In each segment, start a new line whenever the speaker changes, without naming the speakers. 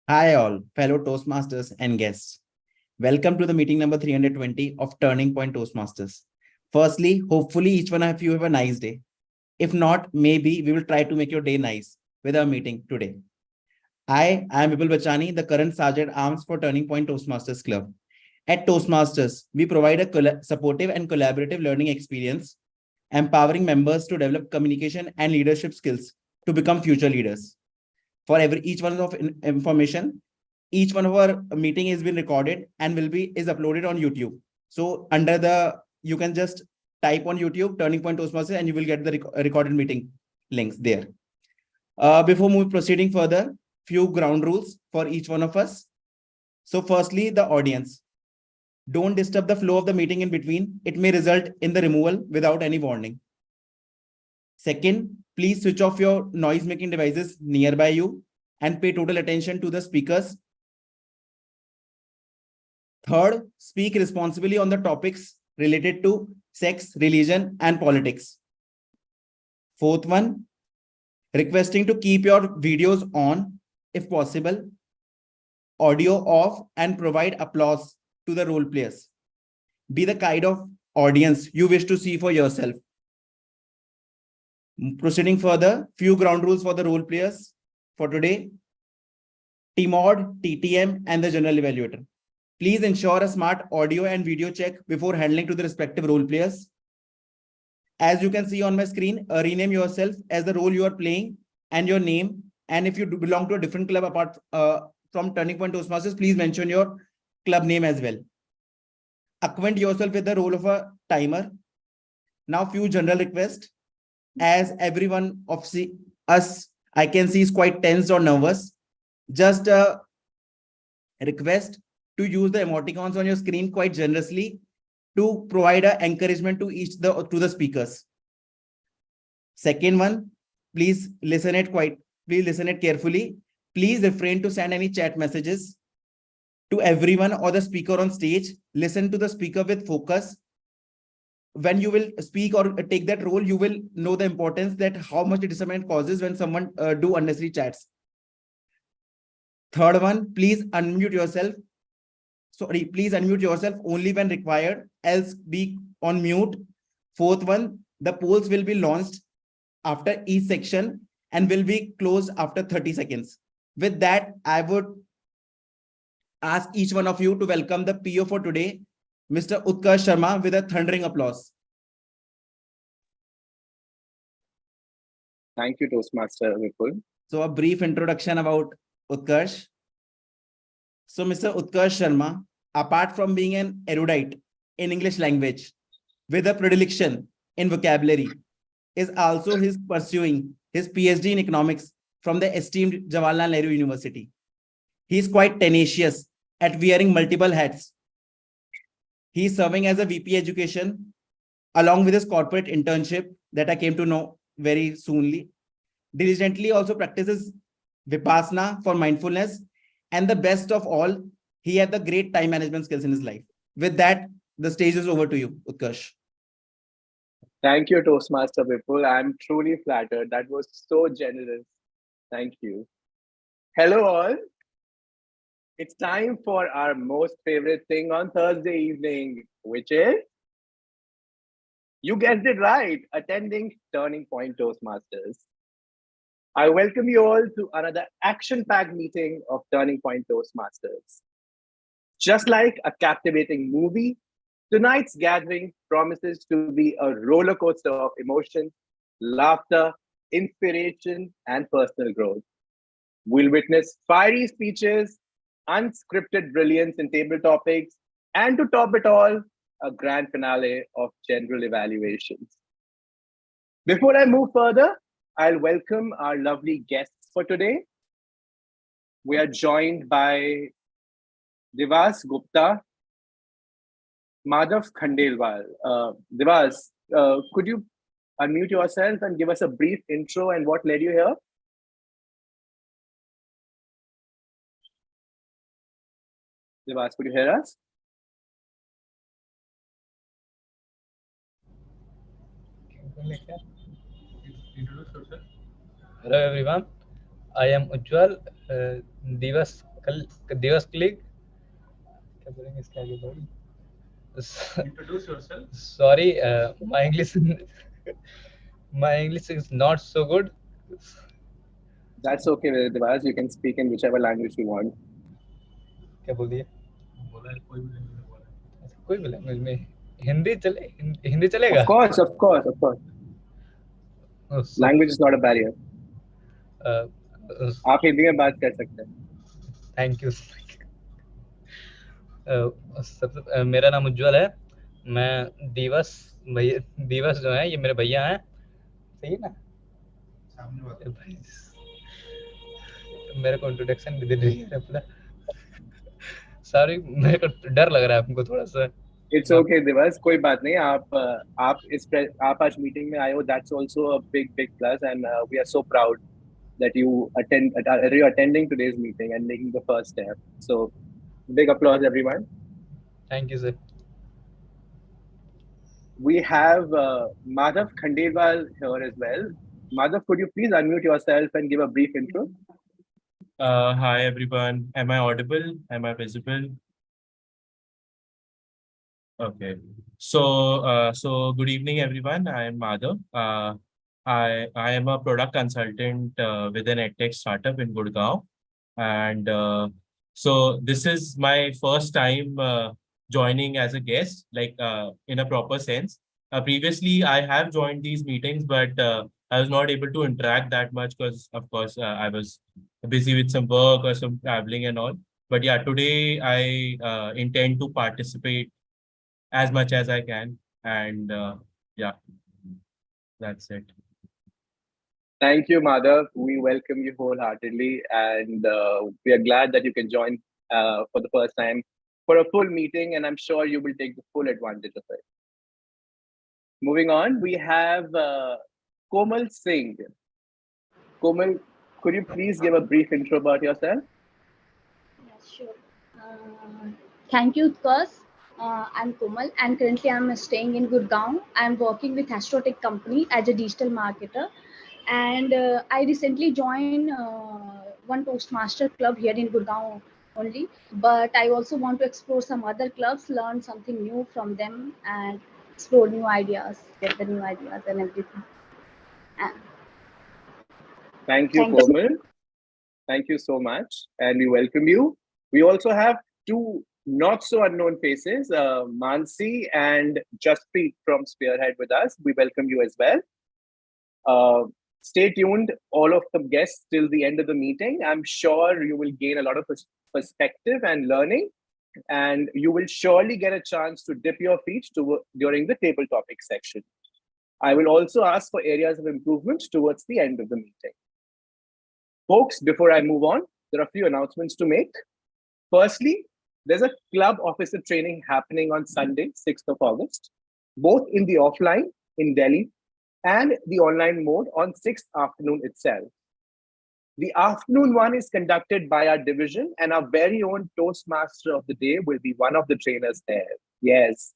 Hi, all fellow Toastmasters and guests. Welcome to the meeting number 320 of Turning Point Toastmasters. Firstly, hopefully, each one of you have a nice day. If not, maybe we will try to make your day nice with our meeting today. I am Vipul Bachani, the current Sergeant Arms for Turning Point Toastmasters Club. At Toastmasters, we provide a supportive and collaborative learning experience, empowering members to develop communication and leadership skills to become future leaders. For each one of information, each one of our meeting is been recorded and is uploaded on YouTube. So you can just type on YouTube Turning Point Toastmasters and you will get the recorded meeting links there. Before proceeding further, few ground rules for each one of us. So firstly, the audience. Don't disturb the flow of the meeting in between. It may result in the removal without any warning. Second, please switch off your noise making devices nearby you and pay total attention to the speakers. Third, speak responsibly on the topics related to sex, religion, and politics. Fourth one, requesting to keep your videos on if possible, audio off, and provide applause to the role players. Be the kind of audience you wish to see for yourself. Proceeding further, few ground rules for the role players for today. TMOD, TTM, and the general evaluator. Please ensure a smart audio and video check before handling to the respective role players. As you can see on my screen, rename yourself as the role you are playing and your name. And if you belong to a different club apart from Turning Point Toastmasters, please mention your club name as well. Acquaint yourself with the role of a timer. Now, few general requests. As everyone of us, I can see is quite tense or nervous. Just a request to use the emoticons on your screen quite generously to provide an encouragement to the speakers. Second one, please listen it carefully. Please refrain to send any chat messages to everyone or the speaker on stage. Listen to the speaker with focus. When you will speak or take that role, you will know the importance that how much disappointment causes when someone do unnecessary chats. Third one, please unmute yourself. Please unmute yourself only when required, else be on mute. Fourth one, the polls will be launched after each section and will be closed after 30 seconds. With that, I would ask each one of you to welcome the PO for today, Mr. Utkarsh Sharma, with a thundering applause.
Thank you, Toastmaster Vipul.
So a brief introduction about Utkarsh. So Mr. Utkarsh Sharma, apart from being an erudite in English language with a predilection in vocabulary, is also pursuing his PhD in economics from the esteemed Jawaharlal Nehru University. He is quite tenacious at wearing multiple hats. He is serving as a VP Education along with his corporate internship that I came to know very soonly. Diligently also practices Vipassana for mindfulness. And the best of all, he had the great time management skills in his life. With that, the stage is over to you, Utkarsh.
Thank you, Toastmaster Vipul. I'm truly flattered. That was so generous. Thank you. Hello, all. It's time for our most favorite thing on Thursday evening, which is, you guessed it right, attending Turning Point Toastmasters. I welcome you all to another action-packed meeting of Turning Point Toastmasters. Just like a captivating movie, tonight's gathering promises to be a roller coaster of emotion, laughter, inspiration, and personal growth. We'll witness fiery speeches, unscripted brilliance in table topics, and to top it all, a grand finale of general evaluations. Before I move further, I'll welcome our lovely guests for today. We are joined by Divas Gupta, Madhav Khandelwal. Divas, could you unmute yourself and give us a brief intro and what led you here? Divas, could you hear us?
Hello everyone, I am Ujjwal. Divas कल दिवस click क्या बोलेंगे इसके आगे भाई?
Introduce yourself.
Sorry, my English is not so good.
That's okay, Devas. You can speak in whichever language you want.
क्या बोल दिए?
बोला है कोई भी language में बोला है.
कोई भी लैंग्वेज में हिंदी चलेगा?
Of course, of course, of course.
Oh, so,
Language is not a barrier. आप हिंदी में बात कर सकते हैं.
Thank you. मेरा नाम उज्जवल है. मैं दिवस जो है ये मेरे भैया हैं. सही है ना?
सामने बात.
मेरे को इंट्रोडक्शन भी दे रही है. सॉरी, मेरे को डर लग रहा है आपको थोड़ा सा.
It's okay, Devas. कोई बात नहीं. आप आज मीटिंग में आए हो. That's also a big plus, and we are so proud that you attending today's meeting and making the first step. So, big applause, everyone.
Thank you sir.
We have Madhav Khandelwal here as well. Madhav, could you please unmute yourself and give a brief intro?
Hi everyone. Am I audible? Am I visible? Okay. So good evening everyone. I am Madhav. I am a product consultant with an edtech startup in Gurgaon, and so this is my first time joining as a guest, like in a proper sense. Previously, I have joined these meetings, but I was not able to interact that much because, of course, I was busy with some work or some traveling and all. But yeah, today I intend to participate as much as I can, and yeah, that's it.
Thank you, Madhav. We welcome you wholeheartedly, and we are glad that you can join for the first time for a full meeting, and I'm sure you will take the full advantage of it. Moving on, we have Komal Singh. Komal, could you please give a brief intro about yourself?
Yeah, sure. Thank you, Utkarsh. I'm Komal, and currently I'm staying in Gurgaon. I'm working with Astrotech company as a digital marketer, and I recently joined one Toastmaster club here in Gurgaon only. But I also want to explore some other clubs, learn something new from them, and explore new ideas, get the new ideas and everything. And
Thank you,
Thank you.
Komal. Thank you so much, and we welcome you. We also have two not so unknown faces, Mansi and Jaspreet from Spearhead with us. We welcome you as well. Stay tuned, all of the guests, till the end of the meeting. I'm sure you will gain a lot of perspective and learning, and you will surely get a chance to dip your feet during the table topic section. I will also ask for areas of improvement towards the end of the meeting. Folks, before I move on, there are a few announcements to make. Firstly, there's a club officer training happening on Sunday, 6th of August, both in the offline in Delhi and the online mode on 6th afternoon itself. The afternoon one is conducted by our division, and our very own Toastmaster of the day will be one of the trainers there. Yes.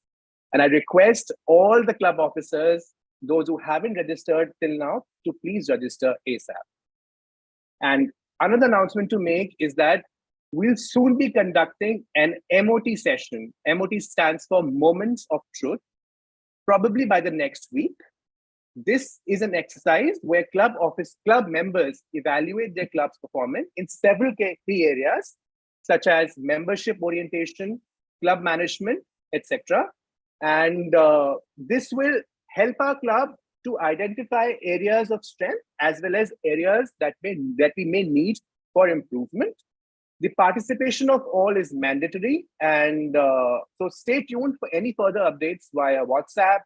And I request all the club officers, those who haven't registered till now, to please register ASAP. And another announcement to make is that we'll soon be conducting an MOT session. MOT stands for Moments of Truth, probably by the next week. This is an exercise where club members evaluate their club's performance in several key areas, such as membership orientation, club management, etc. And this will help our club to identify areas of strength as well as areas that we may need for improvement. The participation of all is mandatory, and so stay tuned for any further updates via WhatsApp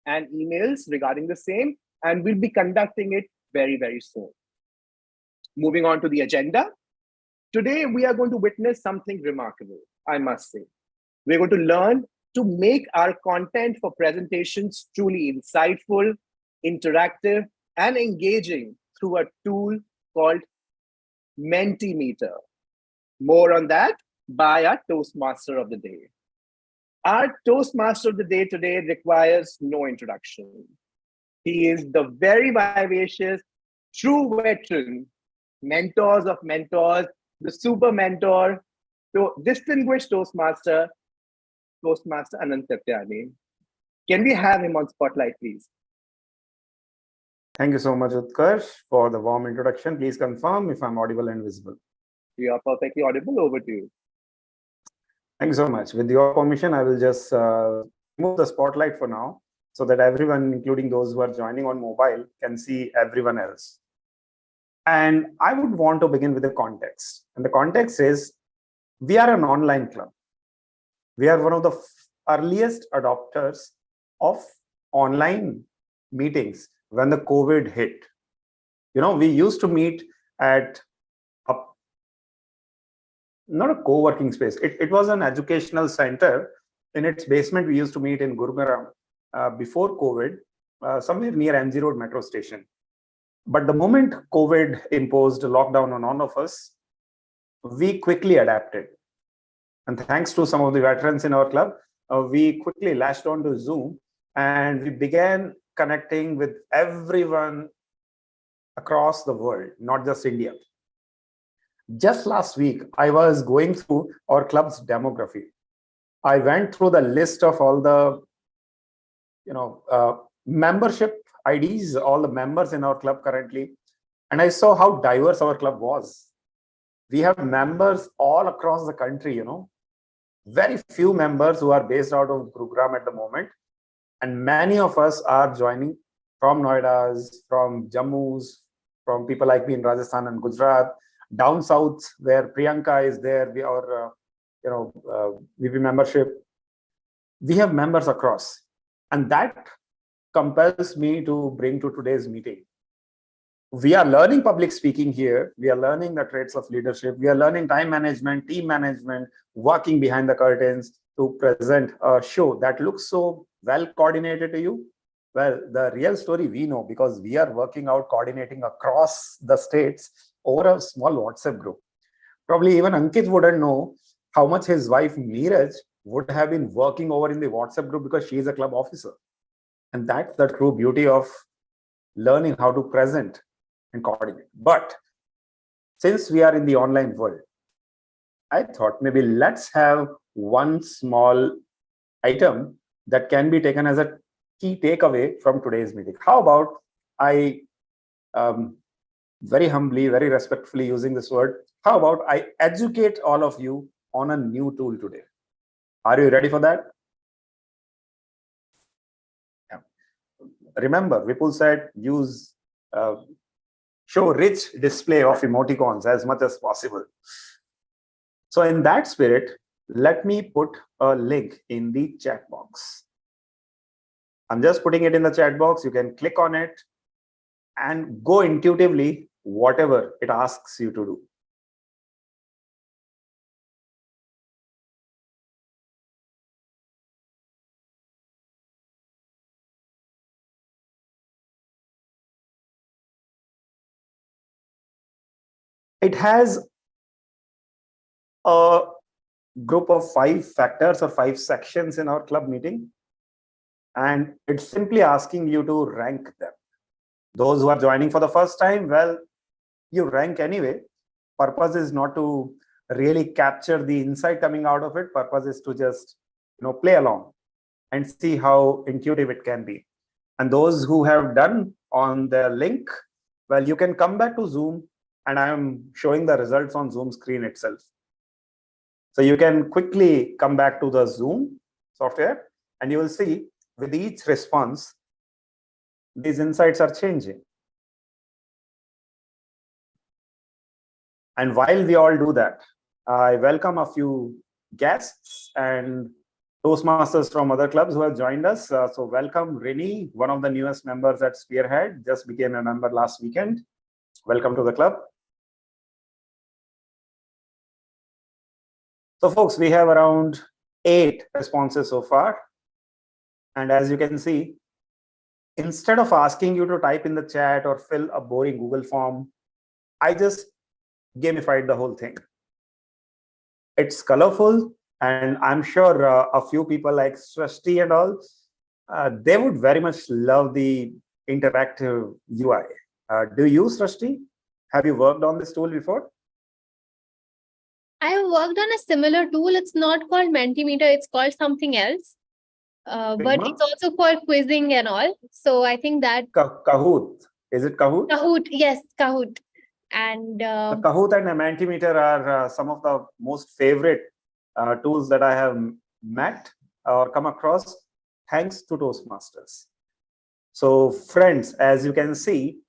and emails regarding the same, and we'll be conducting it very, very soon. Moving on to the agenda. Today, we are going to witness something remarkable, I must say. We're going to learn to make our content for presentations truly insightful, interactive, and engaging through a tool called Mentimeter. More on that by our Toastmaster of the day. Our Toastmaster of the day today requires no introduction. He is the very vivacious, true veteran, mentors of mentors, the super mentor, distinguished Toastmaster Anand Satyani. Can we have him on spotlight, please?
Thank you so much, Utkarsh, for the warm introduction. Please confirm if I'm audible and visible.
You are perfectly audible. Over to you.
Thank you so much. With your permission, I will just remove the spotlight for now so that everyone, including those who are joining on mobile, can see everyone else. And I would want to begin with the context. And the context is, we are an online club. We are one of the earliest adopters of online meetings when the COVID hit. You know, we used to meet at not a co-working space. It was an educational center. In its basement, we used to meet in Gurugram before COVID, somewhere near MG Road metro station. But the moment COVID imposed a lockdown on all of us, we quickly adapted. And thanks to some of the veterans in our club, we quickly latched on to Zoom and we began connecting with everyone across the world, not just India. Just last week, I was going through our club's demography. I went through the list of all the, membership IDs, all the members in our club currently, and I saw how diverse our club was. We have members all across the country, very few members who are based out of Gurugram at the moment, and many of us are joining from Noidas, from Jammus, from people like me in Rajasthan and Gujarat, down south where Priyanka is there, we are, VP membership. We have members across, and that compels me to bring to today's meeting. We are learning public speaking here. We are learning the traits of leadership. We are learning time management, team management, working behind the curtains to present a show that looks so well coordinated to you. Well, the real story we know because we are working out coordinating across the states over a small WhatsApp group. Probably even Ankit wouldn't know how much his wife Neeraj would have been working over in the WhatsApp group because she is a club officer. And that's the true beauty of learning how to present and coordinate. But since we are in the online world, I thought maybe let's have one small item that can be taken as a key takeaway from today's meeting. How about I very humbly, very respectfully using this word, how about I educate all of you on a new tool today? Are you ready for that? Yeah. Remember, Vipul said use show rich display of emoticons as much as possible. So in that spirit, let me put a link in the chat box. I'm just putting it in the chat box. You can click on it and go intuitively whatever it asks you to do. It has a group of 5 factors or 5 sections in our club meeting, and it's simply asking you to rank them. Those who are joining for the first time, well, you rank anyway. Purpose is not to really capture the insight coming out of it. Purpose is to just play along and see how intuitive it can be. And those who have done on the link, well, you can come back to Zoom, and I am showing the results on Zoom screen itself. So you can quickly come back to the Zoom software, and you will see with each response, these insights are changing. And while we all do that, I welcome a few guests and Toastmasters from other clubs who have joined us. So welcome Rini, one of the newest members at Spearhead, just became a member last weekend. Welcome to the club. So folks, we have around 8 responses so far. And as you can see, instead of asking you to type in the chat or fill a boring Google form, I just gamified the whole thing. It's colorful, and I'm sure a few people like Srishti and all, they would very much love the interactive UI. Do you, Srishti? Have you worked on this tool before?
I have worked on a similar tool. It's not called Mentimeter. It's called something else. But
Figma?
it's also for quizzing and all. So I think that
Kahoot. Is it Kahoot?
Kahoot, yes, Kahoot. And
The Kahoot and Mentimeter are some of the most favorite tools that I have met or come across thanks to Toastmasters. So friends, as you can see,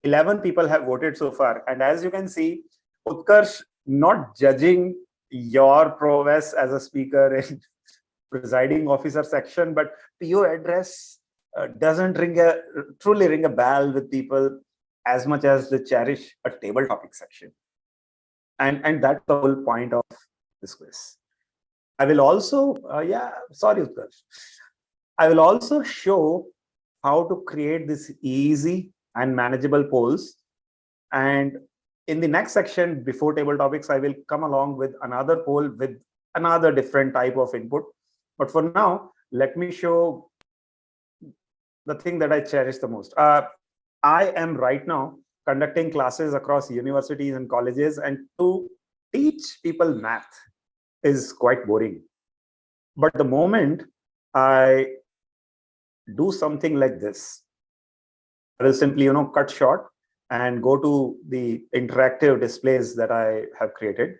11 people have voted so far. And as you can see, Utkarsh not judging your prowess as a speaker in presiding officer section, but PO address doesn't truly ring a bell with people as much as they cherish a table topic section. And that's the whole point of this quiz. I will also, sorry, Utkarsh. I will also show how to create this easy and manageable polls. And in the next section, before table topics, I will come along with another poll with another different type of input. But for now, let me show the thing that I cherish the most. I am right now conducting classes across universities and colleges, and to teach people math is quite boring. But the moment I do something like this, I will simply, cut short and go to the interactive displays that I have created.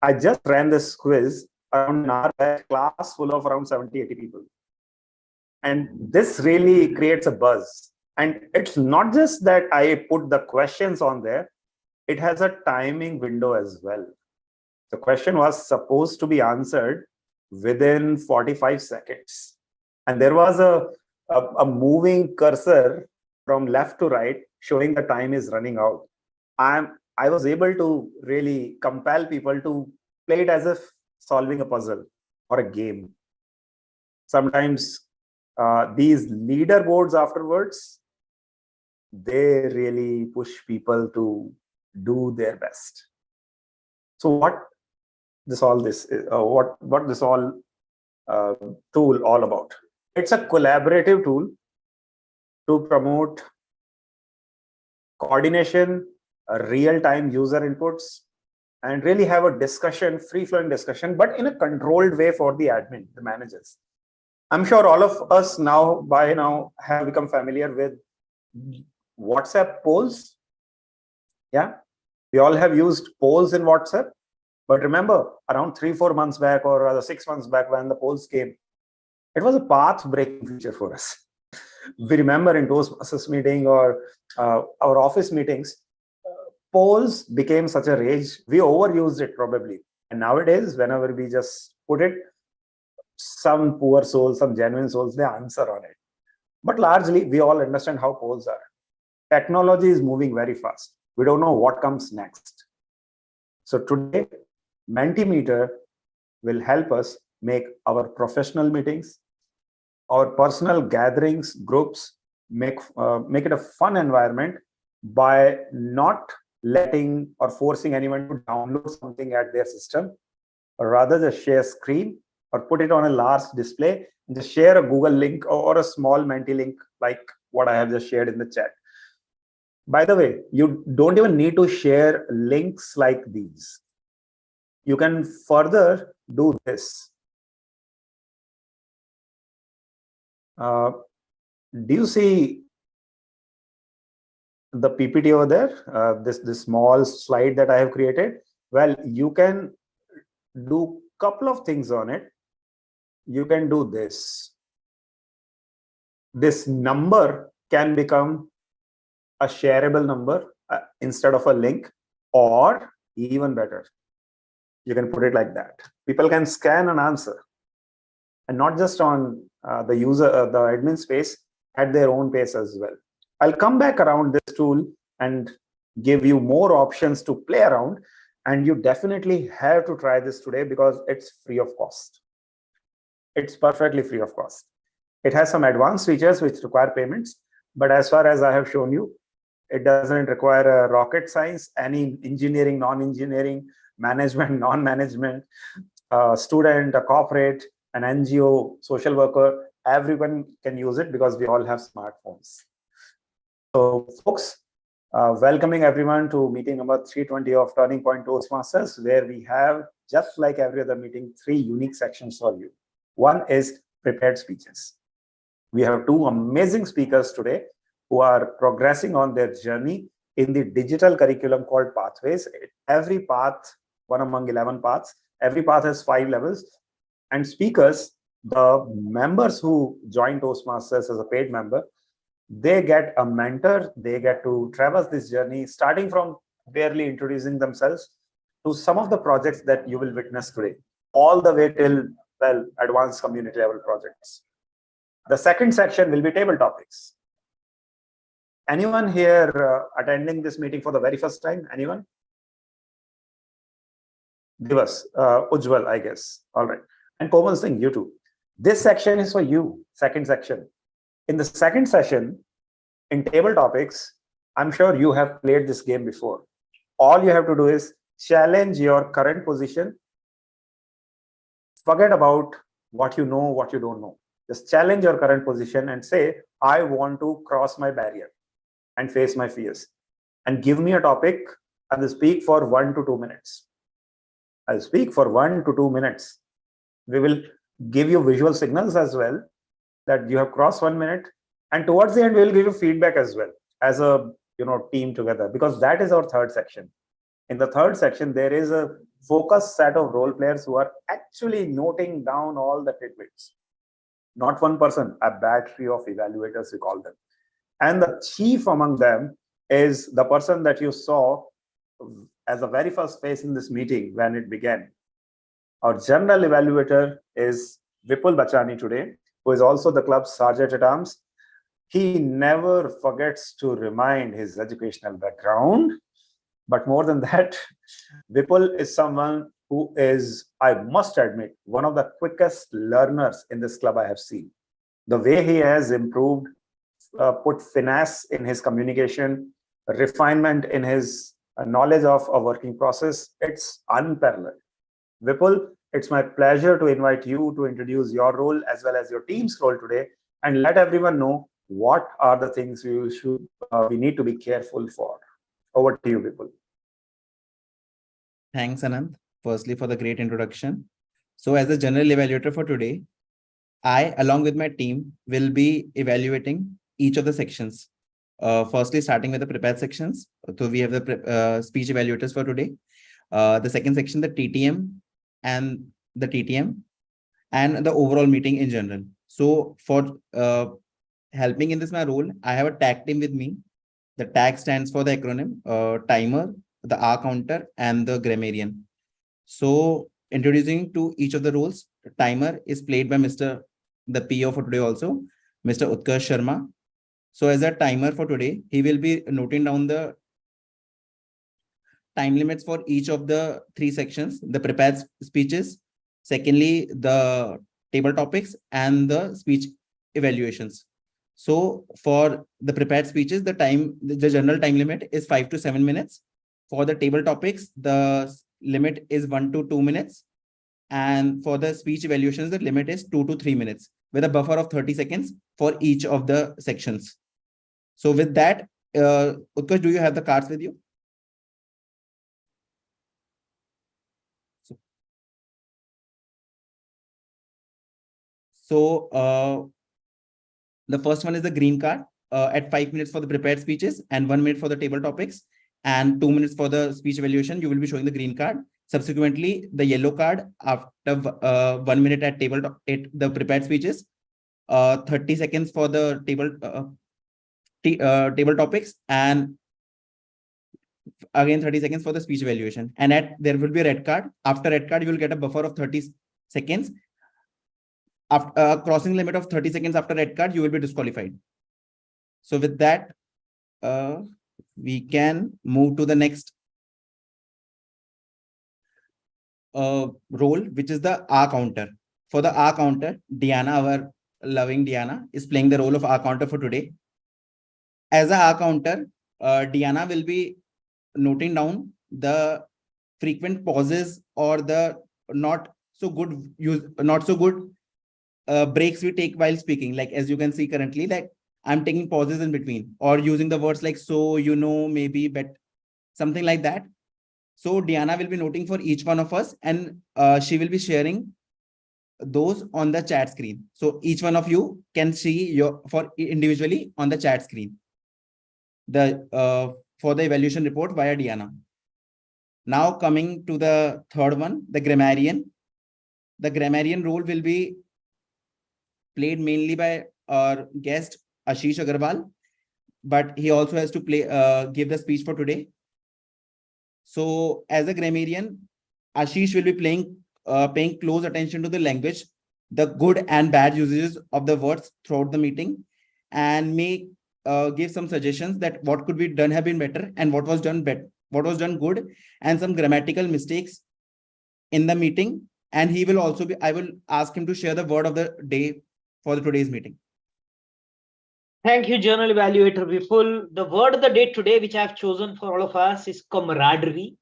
I just ran this quiz around an hour, a class full of around 70, 80 people. And this really creates a buzz. And it's not just that I put the questions on there, it has a timing window as well. The question was supposed to be answered within 45 seconds. And there was a moving cursor from left to right showing the time is running out. I was able to really compel people to play it as if solving a puzzle or a game. Sometimes these leaderboards afterwards, they really push people to do their best. So what this tool all about? It's a collaborative tool to promote coordination, real-time user inputs, and really have a discussion, free-flowing discussion, but in a controlled way for the admin, the managers. I'm sure all of us by now have become familiar with WhatsApp polls. Yeah, we all have used polls in WhatsApp. But remember, around 3-4 months back or rather 6 months back when the polls came, it was a path-breaking feature for us. We remember in Toastmasters meeting or our office meetings, polls became such a rage. We overused it probably. And nowadays, whenever we just put it, some poor souls, some genuine souls, they answer on it. But largely, we all understand how polls are. Technology is moving very fast. We don't know what comes next. So today, Mentimeter will help us make our professional meetings, our personal gatherings, groups, make it a fun environment by not letting or forcing anyone to download something at their system, or rather just share screen or put it on a large display and just share a Google link or a small Menti link like what I have just shared in the chat. By the way, you don't even need to share links like these. You can further do this. Do you see the PPT over there? This small slide that I have created? Well, you can do a couple of things on it. You can do this. This number can become a shareable number instead of a link, or even better, you can put it like that. People can scan and answer, and not just on the admin space, at their own pace as well. I'll come back around this tool and give you more options to play around, and you definitely have to try this today because it's free of cost. It's perfectly free of cost. It has some advanced features which require payments, but as far as I have shown you, it doesn't require a rocket science, any engineering, non-engineering, management, non-management, student, a corporate, an NGO, social worker, everyone can use it because we all have smartphones. So folks, Welcoming everyone to meeting number 320 of Turning Point Toastmasters, where we have, just like every other meeting, 3 unique sections for you. One is prepared speeches. We have 2 amazing speakers today who are progressing on their journey in the digital curriculum called Pathways. Every path, one among 11 paths, every path has 5 levels. And speakers, the members who join Toastmasters as a paid member, they get a mentor, they get to traverse this journey, starting from barely introducing themselves to some of the projects that you will witness today, all the way till, well, advanced community level projects. The second section will be table topics. Anyone here attending this meeting for the very first time? Anyone? Divas, Ujjwal, I guess. All right. And Komal Singh, you too. This section is for you, second section. In the second session, in table topics, I'm sure you have played this game before. All you have to do is challenge your current position. Forget about what you know, what you don't know. Just challenge your current position and say, I want to cross my barrier and face my fears. And give me a topic and I'll speak for 1 to 2 minutes. I'll speak for 1 to 2 minutes. We will give you visual signals as well that you have crossed 1 minute. And towards the end, we will give you feedback as well as a team together, because that is our third section. In the third section, there is a focused set of role players who are actually noting down all the tidbits. Not one person, a battery of evaluators, we call them. And the chief among them is the person that you saw as the very first face in this meeting when it began. Our general evaluator is Vipul Bachani today, who is also the club's sergeant at arms. He never forgets to remind his educational background. But more than that, Vipul is someone who is, I must admit, one of the quickest learners in this club I have seen. The way he has improved, put finesse in his communication, refinement in his knowledge of a working process, it's unparalleled. Vipul, it's my pleasure to invite you to introduce your role as well as your team's role today and let everyone know what are the things we need to be careful for. Over to you, Vipul.
Thanks, Anand, firstly for the great introduction. So as a general evaluator for today, I, along with my team, will be evaluating each of the sections. Firstly, starting with the prepared sections. So we have the speech evaluators for today. The second section, the TTM and the TTM and the overall meeting in general. So for helping in this my role, I have a tag team with me. The tag stands for the acronym timer, the R counter, and the grammarian. So introducing to each of the roles, the timer is played by the PO for today also, Mr. Utkarsh Sharma. So as a timer for today, he will be noting down the time limits for each of the 3 sections, the prepared speeches, secondly, the table topics, and the speech evaluations. So for the prepared speeches, the general time limit is 5 to 7 minutes. For the table topics, the limit is 1 to 2 minutes. And for the speech evaluations, the limit is 2 to 3 minutes with a buffer of 30 seconds for each of the sections. So with that, Utkarsh, do you have the cards with you? So the first one is the green card at 5 minutes for the prepared speeches and 1 minute for the table topics and 2 minutes for the speech evaluation. You will be showing the green card. Subsequently, the yellow card after 1 minute at the prepared speeches, 30 seconds for the table topics, and again 30 seconds for the speech evaluation. And there will be a red card. After red card, you will get a buffer of 30 seconds. After crossing limit of 30 seconds after red card, you will be disqualified. So with that, we can move to the next role, which is the R counter. For the R counter, Diana, our loving Diana, is playing the role of R counter for today. As a R counter, Diana will be noting down the frequent pauses or the not so good breaks we take while speaking. Like as you can see currently, like I'm taking pauses in between or using the words like so, maybe, but something like that. So Diana will be noting for each one of us, and she will be sharing those on the chat screen. So each one of you can see your for individually on the chat screen for the evaluation report via Diana. Now coming to the third one, the grammarian. The grammarian role will be played mainly by our guest Ashish Agarwal, but he also has to give the speech for today. So as a grammarian, Ashish will be paying close attention to the language, the good and bad usages of the words throughout the meeting, and may give some suggestions that what could be done have been better and what was done good, and some grammatical mistakes in the meeting. And he will also I will ask him to share the word of the day for today's meeting.
Thank you, Journal Evaluator Vipul. The word of the day today, which I've chosen for all of us, is camaraderie.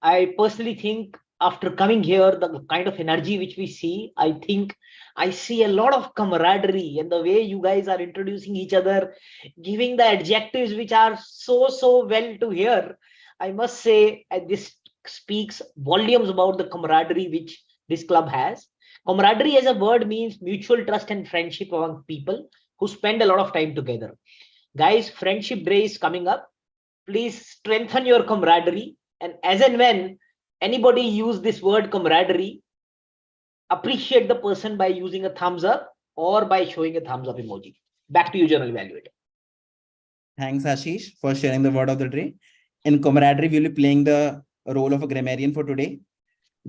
I personally think after coming here, the kind of energy which we see, I think I see a lot of camaraderie, and the way you guys are introducing each other, giving the adjectives which are so well to hear. I must say, this speaks volumes about the camaraderie which this club has. Camaraderie as a word means mutual trust and friendship among people who spend a lot of time together. Guys, Friendship Day is coming up. Please strengthen your camaraderie. And as and when anybody use this word camaraderie, appreciate the person by using a thumbs up or by showing a thumbs up emoji. Back to you, Journal Evaluator.
Thanks, Ashish, for sharing the word of the day. In camaraderie, we'll be playing the role of a grammarian for today.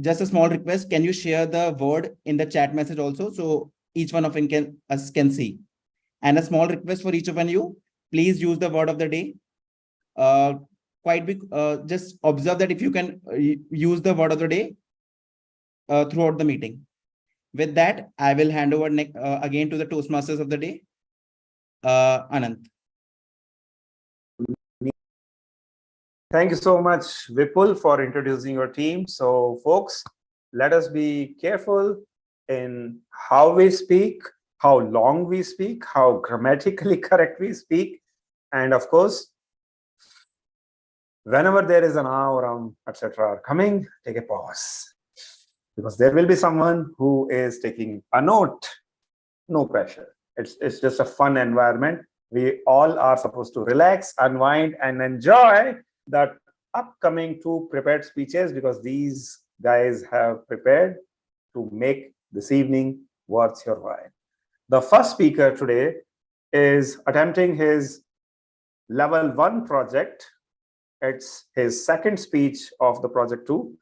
Just a small request, can you share the word in the chat message also, so each one of us can see? And a small request for each of you, please use the word of the day. Just observe that if you can use the word of the day throughout the meeting. With that, I will hand over again to the Toastmasters of the day, Anant.
Thank you so much, Vipul, for introducing your team. So, folks, let us be careful in how we speak, how long we speak, how grammatically correct we speak. And of course, whenever there is an or etc. coming, take a pause. Because there will be someone who is taking a note. No pressure. It's just a fun environment. We all are supposed to relax, unwind, and enjoy the upcoming 2 prepared speeches, because these guys have prepared to make this evening worth your while. The first speaker today is attempting his level 1 project. It's his second speech of the project 2.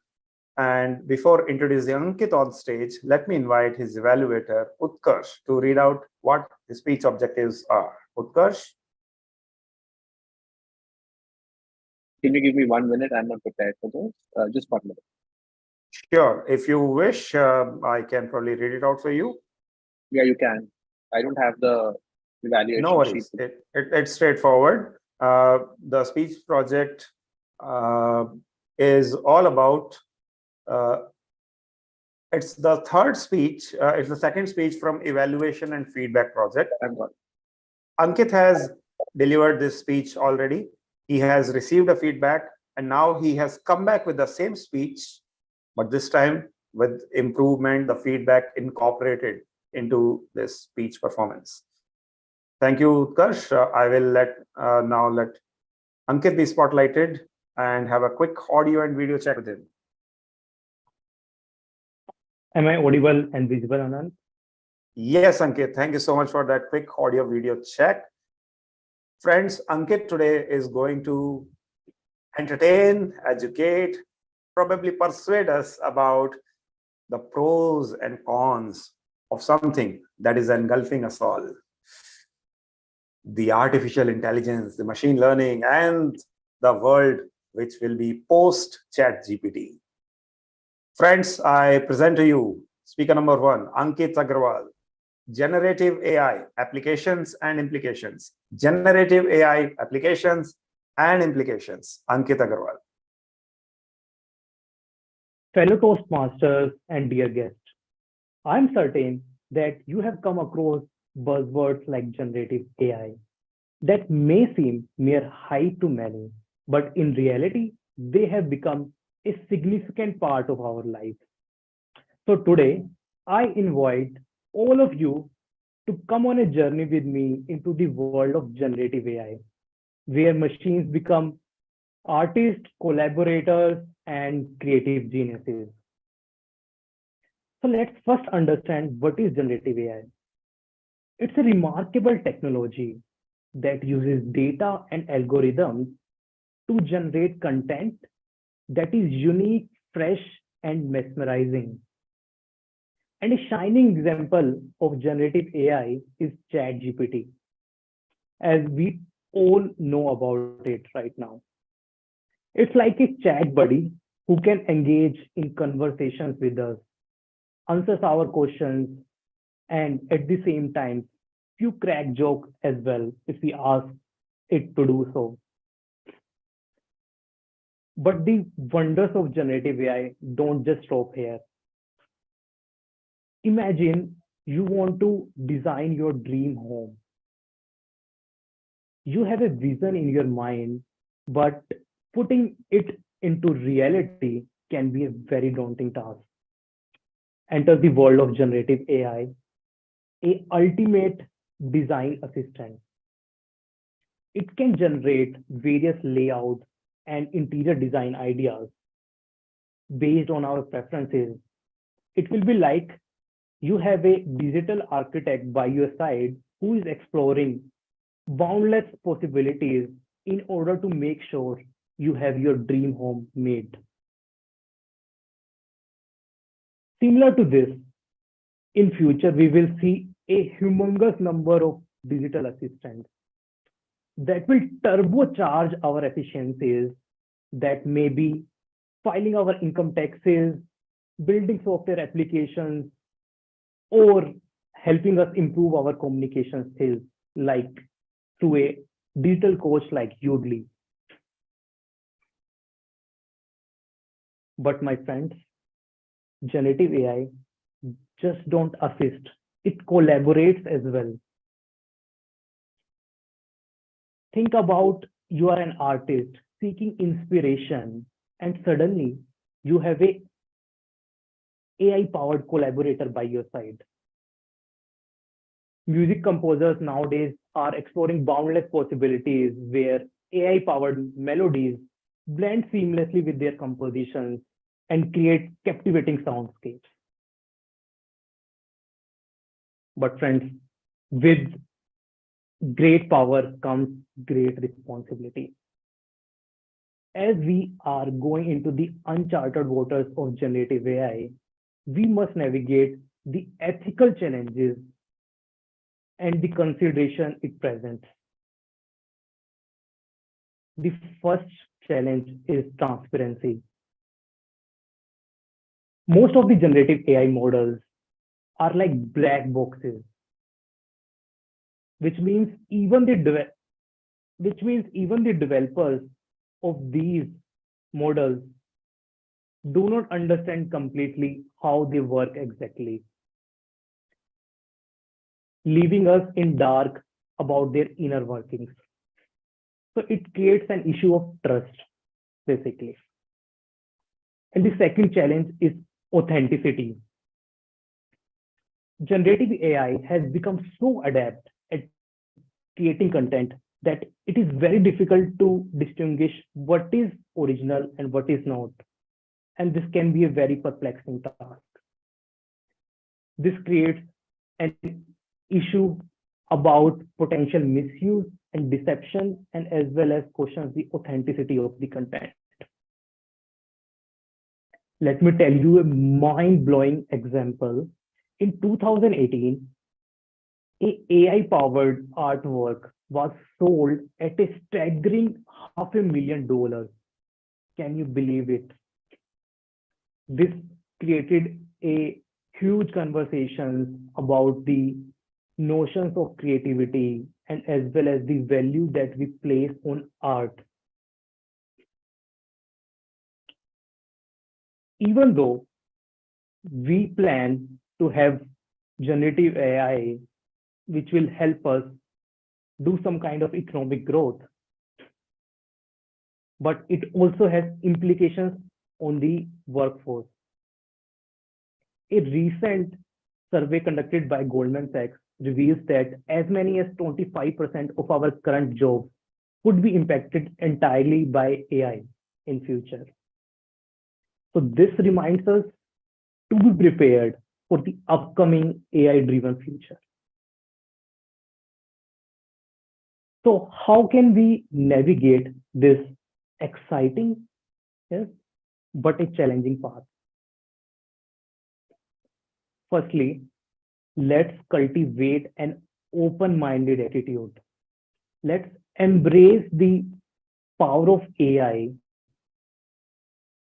And before introducing Ankit on stage, let me invite his evaluator, Utkarsh, to read out what the speech objectives are. Utkarsh?
Can you give me 1 minute? I'm not prepared for this. Just 1 minute.
Sure. If you wish, I can probably read it out for you.
Yeah, you can. I don't have the evaluation
No worries.
sheet.
It's straightforward. The speech project is all about, it's the third speech, it's the second speech from evaluation and feedback project.
I've got it.
Ankit has delivered this speech already. He has received a feedback, and now he has come back with the same speech, but this time with improvement, the feedback incorporated into this speech performance. Thank you, Utkarsh. I will now let Ankit be spotlighted and have a quick audio and video check with him.
Am I audible and visible, Anand?
Yes, Ankit. Thank you so much for that quick audio video check. Friends, Ankit today is going to entertain, educate, probably persuade us about the pros and cons of something that is engulfing us all. The artificial intelligence, the machine learning, and the world which will be post-ChatGPT. Friends, I present to you speaker number 1, Ankit Agarwal. Generative AI applications and implications. Generative AI applications and implications. Ankit Agarwal.
Fellow Toastmasters and dear guests, I'm certain that you have come across buzzwords like generative AI that may seem mere hype to many, but in reality, they have become a significant part of our lives. So today, I invite all of you to come on a journey with me into the world of generative AI, where machines become artists, collaborators, and creative geniuses. So let's first understand what is generative AI. It's a remarkable technology that uses data and algorithms to generate content that is unique, fresh, and mesmerizing. And a shining example of generative AI is ChatGPT, as we all know about it right now. It's like a chat buddy who can engage in conversations with us, answers our questions, and at the same time, few crack jokes as well if we ask it to do so. But the wonders of generative AI don't just stop here. Imagine you want to design your dream home. You have a vision in your mind, but putting it into reality can be a very daunting task. Enter the world of generative AI, a ultimate design assistant. It can generate various layout and interior design ideas based on our preferences. It will be like you have a digital architect by your side who is exploring boundless possibilities in order to make sure you have your dream home made. Similar to this, in future, we will see a humongous number of digital assistants that will turbocharge our efficiencies, that may be filing our income taxes, building software applications, or helping us improve our communication skills, like through a digital coach like Udly. But my friends, generative AI just don't assist, it collaborates as well. Think about you are an artist seeking inspiration, and suddenly you have a AI-powered collaborator by your side. Music composers nowadays are exploring boundless possibilities where AI-powered melodies blend seamlessly with their compositions and create captivating soundscapes. But friends, with great power comes great responsibility. As we are going into the uncharted waters of generative AI, we must navigate the ethical challenges and the consideration it presents. The first challenge is transparency. Most of the generative AI models are like black boxes, which means even the developers of these models do not understand completely how they work exactly, leaving us in dark about their inner workings. So it creates an issue of trust, basically. And the second challenge is authenticity. Generative AI has become so adept at creating content that it is very difficult to distinguish what is original and what is not. And this can be a very perplexing task. This creates an issue about potential misuse and deception, and as well as questions the authenticity of the content. Let me tell you a mind-blowing example. In 2018, an AI-powered artwork was sold at a staggering $500,000. Can you believe it? This created a huge conversation about the notions of creativity and as well as the value that we place on art. Even though we plan to have generative AI which will help us do some kind of economic growth. But it also has implications on the workforce. A recent survey conducted by Goldman Sachs reveals that as many as 25% of our current jobs could be impacted entirely by AI in future. So this reminds us to be prepared for the upcoming AI-driven future. So how can we navigate this exciting, yes, but a challenging path? Firstly, let's cultivate an open-minded attitude. Let's embrace the power of AI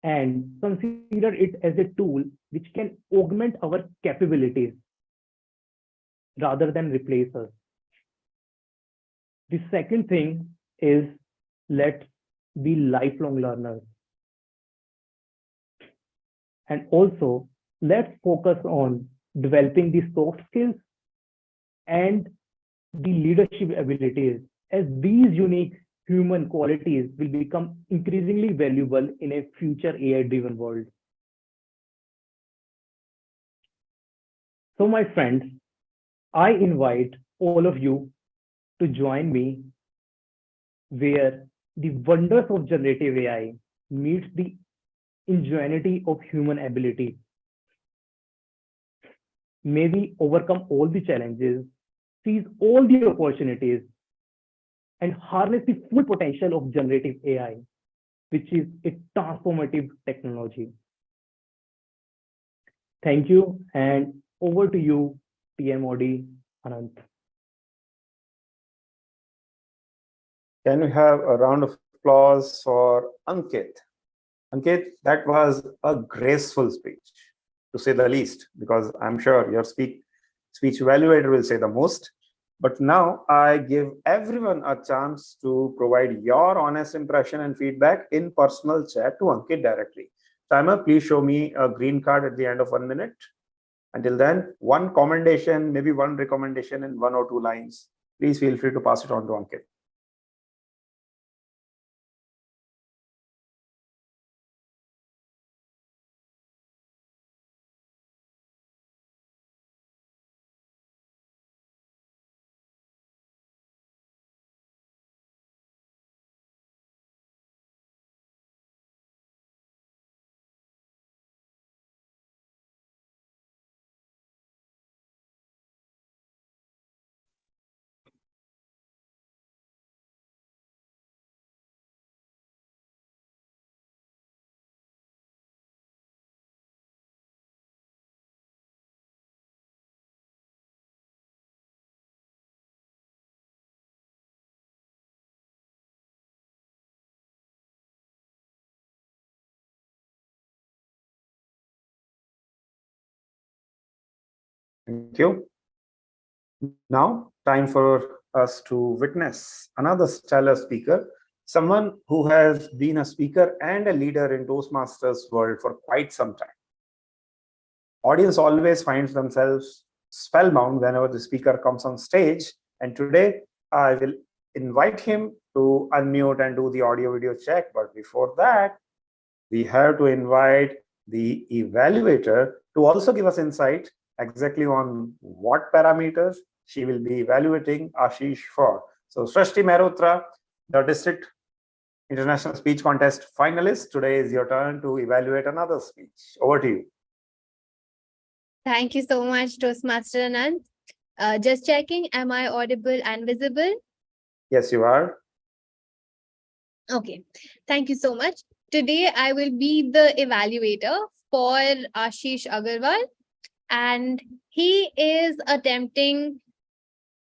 and consider it as a tool which can augment our capabilities rather than replace us. The second thing is, let's be lifelong learners. And also, let's focus on developing the soft skills and the leadership abilities, as these unique human qualities will become increasingly valuable in a future AI-driven world. So my friends, I invite all of you to join me where the wonders of generative AI meets the ingenuity of human ability. May we overcome all the challenges, seize all the opportunities, and harness the full potential of generative AI, which is a transformative technology. Thank you, and over to you, PMOD Anant.
Can we have a round of applause for Ankit? Ankit, that was a graceful speech, to say the least, because I'm sure your speech evaluator will say the most. But now I give everyone a chance to provide your honest impression and feedback in personal chat to Ankit directly. Timer, please show me a green card at the end of 1 minute. Until then, one commendation, maybe one recommendation in 1 or 2 lines. Please feel free to pass it on to Ankit. Thank you. Now, time for us to witness another stellar speaker, someone who has been a speaker and a leader in Toastmasters world for quite some time. Audience always finds themselves spellbound whenever the speaker comes on stage, and today I will invite him to unmute and do the audio video check. But before that, we have to invite the evaluator to also give us insight exactly on what parameters she will be evaluating Ashish for. So Srishti Mehrotra, the District International Speech Contest finalist, today is your turn to evaluate another speech. Over to you.
Thank you so much, Toastmaster Anand. Just checking, am I audible and visible?
Yes, you are.
Okay, thank you so much. Today, I will be the evaluator for Ashish Agarwal, and he is attempting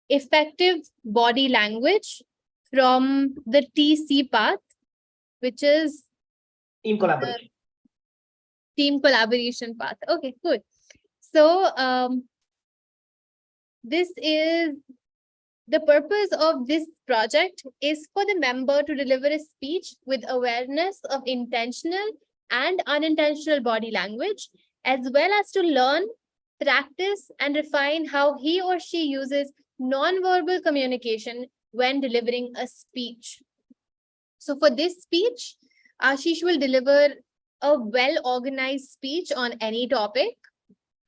effective body language from the TC path, which is
Team collaboration.
team collaboration path. Okay, good. So this is the purpose of this project is for the member to deliver a speech with awareness of intentional and unintentional body language, as well as to learn, practice, and refine how he or she uses non-verbal communication when delivering a speech. So for this speech, Ashish will deliver a well-organized speech on any topic.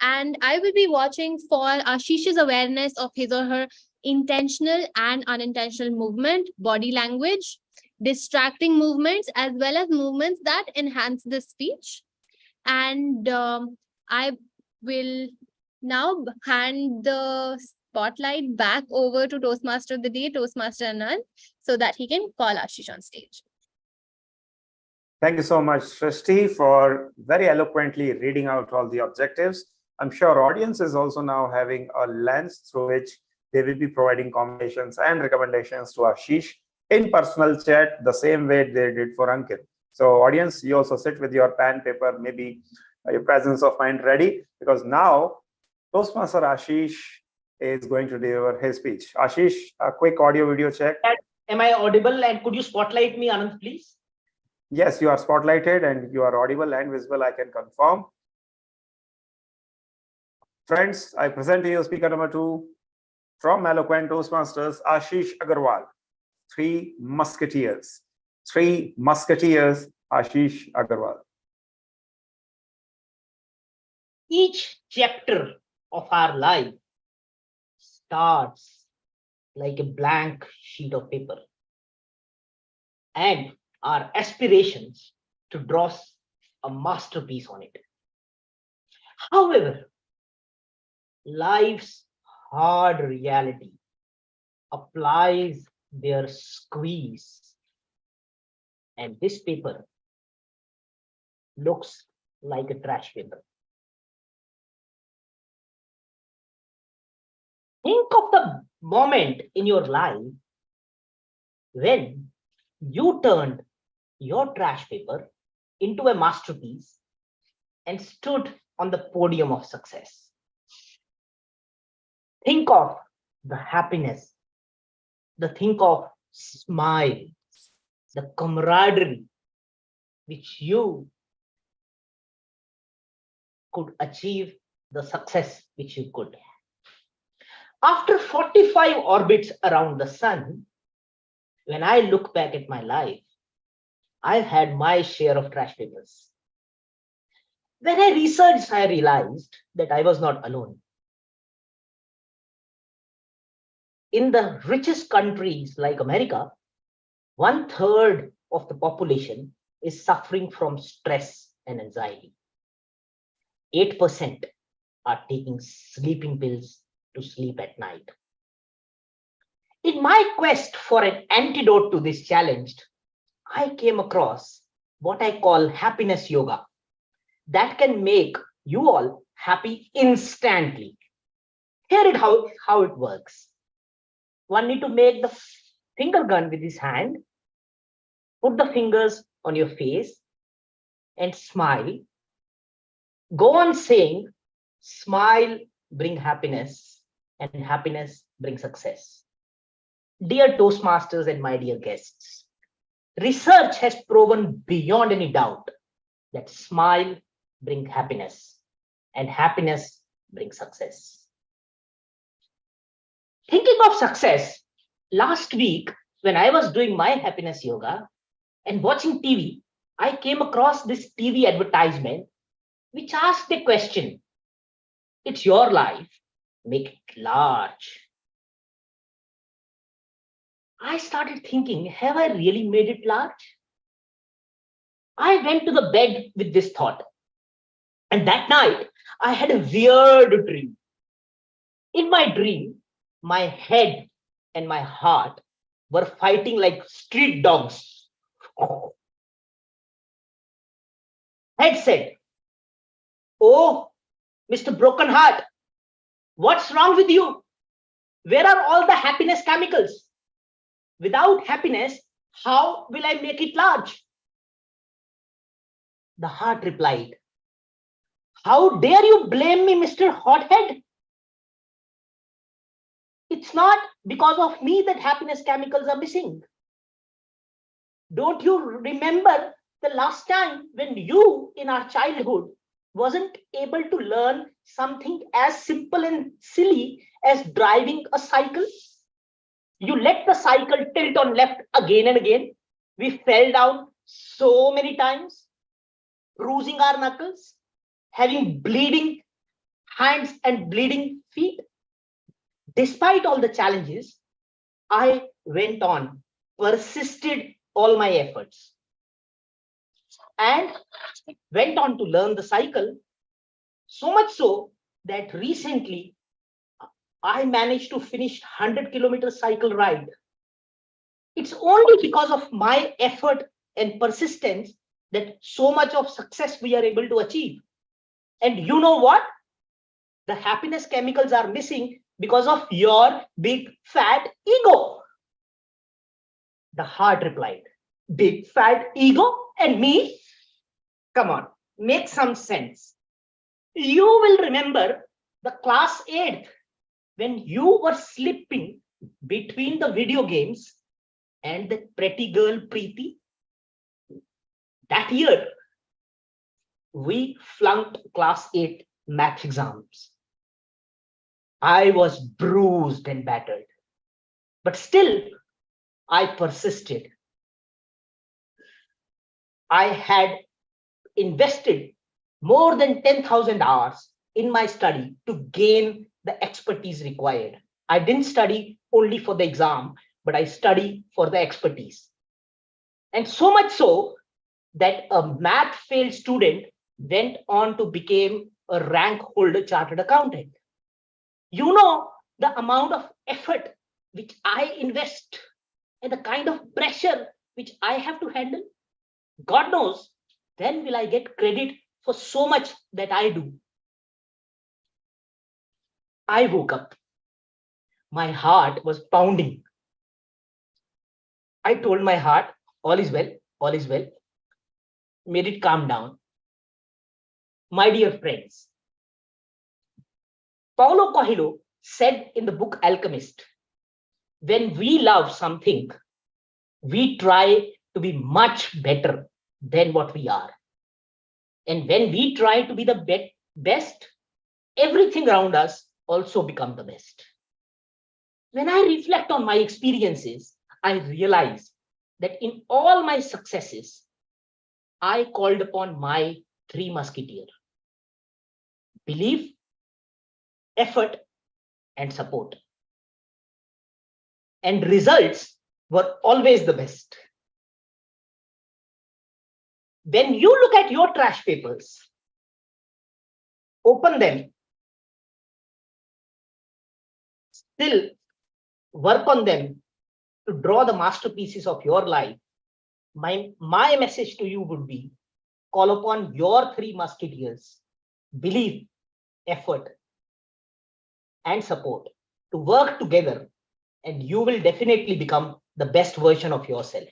And I will be watching for Ashish's awareness of his or her intentional and unintentional movement, body language, distracting movements, as well as movements that enhance the speech. And I will now hand the spotlight back over to Toastmaster of the day, Toastmaster Anand, so that he can call Ashish on stage.
Thank you so much, Srishti, for very eloquently reading out all the objectives. I'm sure audience is also now having a lens through which they will be providing commendations and recommendations to Ashish in personal chat, the same way they did for Ankit. So audience, you also sit with your pen, paper, maybe your presence of mind ready, because now Toastmaster Ashish is going to deliver his speech. Ashish, a quick audio video check.
Am I audible, and could you spotlight me, Anand, please?
Yes, you are spotlighted and you are audible and visible, I can confirm. Friends, I present to you speaker number 2 from Eloquent Toastmasters, Ashish Agarwal. Three Musketeers, Ashish Agarwal.
Each chapter of our life starts like a blank sheet of paper, and our aspirations to draw a masterpiece on it. However, life's hard reality applies their squeeze, and this paper looks like a trash paper. Think of the moment in your life when you turned your trash paper into a masterpiece and stood on the podium of success. Think of the happiness, think of smile, the camaraderie which you could achieve, the success which you could. After 45 orbits around the sun, when I look back at my life, I've had my share of trash papers. When I researched, I realized that I was not alone. In the richest countries like America, 1/3 of the population is suffering from stress and anxiety. 8% are taking sleeping pills to sleep at night. In my quest for an antidote to this challenge, I came across what I call happiness yoga that can make you all happy instantly. Here is how it works. One need to make the finger gun with his hand, put the fingers on your face and smile. Go on saying, smile bring happiness and happiness bring success. Dear Toastmasters and my dear guests, research has proven beyond any doubt that smile brings happiness and happiness brings success. Thinking of success, last week when I was doing my happiness yoga and watching TV, I came across this TV advertisement which asked the question, it's your life, make it large. I started thinking, have I really made it large? I went to the bed with this thought. And that night, I had a weird dream. In my dream, my head and my heart were fighting like street dogs. Head said, oh, Mr. Broken Heart, what's wrong with you? Where are all the happiness chemicals? Without happiness, how will I make it large? The heart replied, how dare you blame me, Mr. Hothead? It's not because of me that happiness chemicals are missing. Don't you remember the last time when you in our childhood wasn't able to learn something as simple and silly as driving a cycle. You let the cycle tilt on left again and again. We fell down so many times, bruising our knuckles, having bleeding hands and bleeding feet. Despite all the challenges, I went on, persisted all my efforts, and went on to learn the cycle. So much so that recently I managed to finish 100-kilometer cycle ride. It's only because of my effort and persistence that so much of success we are able to achieve. And you know what? The happiness chemicals are missing because of your big fat ego. The heart replied, big fat ego and me? Come on, make some sense. You will remember the class 8th when you were slipping between the video games and the pretty girl Preeti. That year, we flunked class 8 math exams. I was bruised and battered, but still I persisted. I had invested more than 10,000 hours in my study to gain the expertise required. I didn't study only for the exam, but I studied for the expertise. And so much so that a math failed student went on to become a rank holder chartered accountant. You know the amount of effort which I invest and the kind of pressure which I have to handle. God knows, then will I get credit for so much that I do. I woke up. My heart was pounding. I told my heart, all is well, all is well. Made it calm down. My dear friends, Paulo Coelho said in the book Alchemist, when we love something, we try to be much better than what we are. And when we try to be the best, everything around us also becomes the best. When I reflect on my experiences, I realize that in all my successes, I called upon my 3 musketeers: belief, effort, and support. And results were always the best. When you look at your trash papers, open them, still work on them to draw the masterpieces of your life, my message to you would be, call upon your 3 musketeers: belief, effort, and support to work together, and you will definitely become the best version of yourself.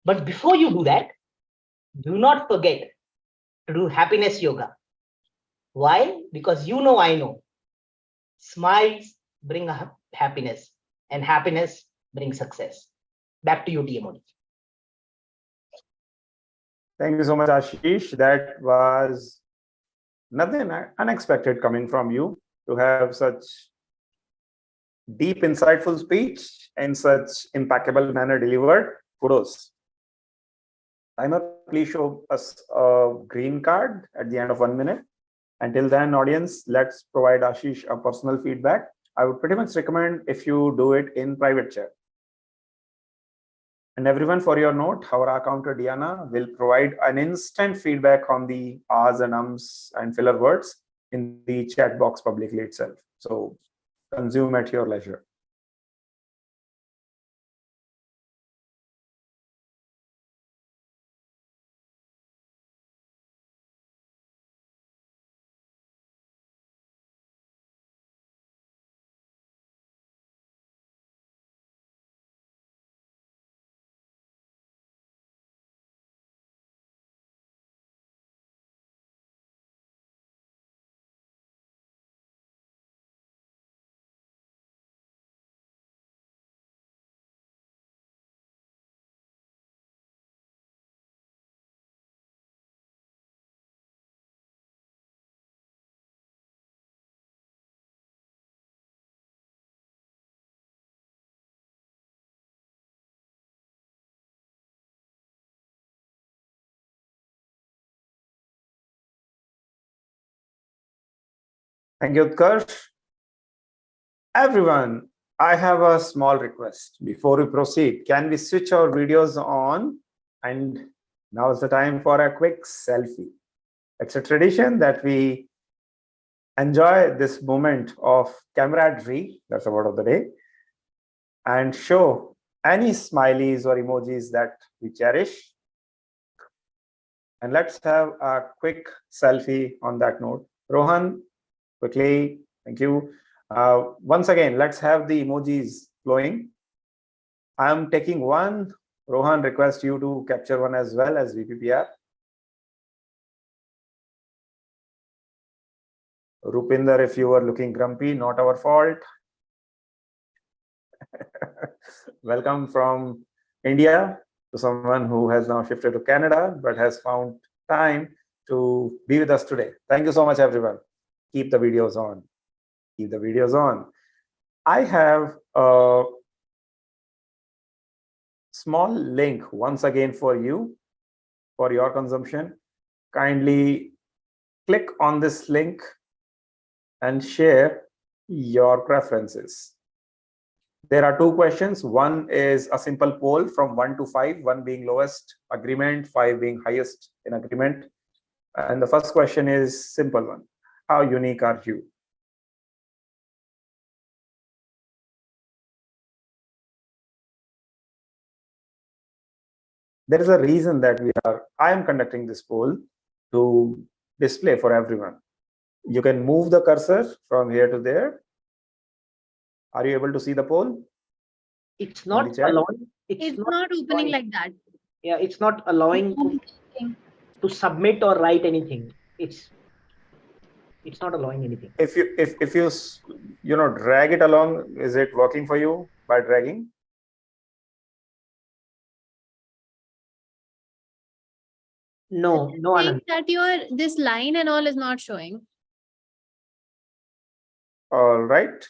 But before you do that, do not forget to do happiness yoga. Why? Because you know, I know, smiles bring happiness, and happiness brings success. Back to you, TMOD.
Thank you so much, Ashish. That was nothing unexpected coming from you to have such deep, insightful speech in such impeccable manner delivered. Kudos. Timer, please show us a green card at the end of 1 minute. Until then, audience, let's provide Ashish a personal feedback. I would pretty much recommend if you do it in private chat. And everyone, for your note, our accountant Diana will provide an instant feedback on the ahs and ums and filler words in the chat box publicly itself. So consume at your leisure. Thank you, Utkarsh. Everyone, I have a small request. Before we proceed, can we switch our videos on? And now is the time for a quick selfie. It's a tradition that we enjoy this moment of camaraderie, that's the word of the day, and show any smileys or emojis that we cherish. And let's have a quick selfie on that note. Rohan, quickly, thank you. Once again, let's have the emojis flowing. I'm taking one. Rohan, request you to capture one as well as VPPR. Rupinder, if you were looking grumpy, not our fault. Welcome from India to someone who has now shifted to Canada but has found time to be with us today. Thank you so much, everyone. Keep the videos on. Keep the videos on. I have a small link once again for you, for your consumption. Kindly click on this link and share your preferences. There are two questions. One is a simple poll from 1 to 5, 1 being lowest agreement, 5 being highest in agreement. And the first question is simple one. How unique are you? There is a reason that I am conducting this poll to display for everyone. You can move the cursor from here to there. Are you able to see the poll?
It's not allowing.
It's not opening like that.
Yeah, it's not allowing to submit or write anything. It's not allowing anything.
If you drag it along, is it working for you by dragging?
No,
Saying that this line and all is not showing.
All right.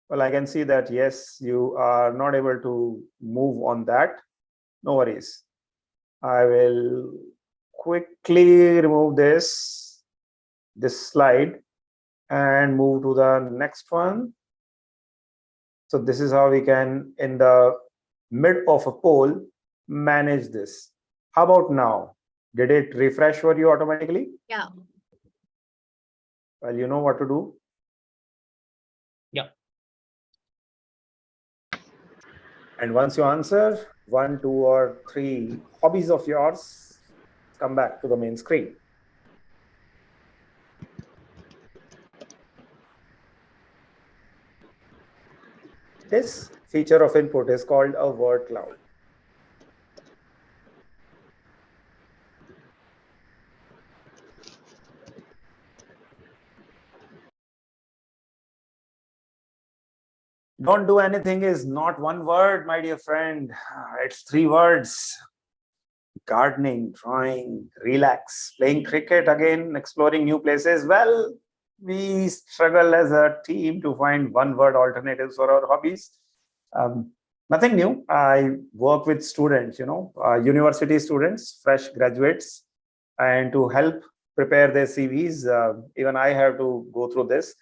Well, I can see that, yes, you are not able to move on that. No worries. I will quickly remove this slide and move to the next one. So this is how we can, in the mid of a poll, manage this. How about now? Did it refresh for you automatically?
Yeah.
Well, you know what to do.
Yeah.
And once you answer 1, 2, or 3 hobbies of yours, come back to the main screen. This feature of input is called a word cloud. Don't do anything is not one word, my dear friend. It's 3 words. Gardening, drawing, relax, playing cricket again, exploring new places. Well, we struggle as a team to find one word alternatives for our hobbies. Nothing new. I work with students, university students, fresh graduates, and to help prepare their CVs, even I have to go through this.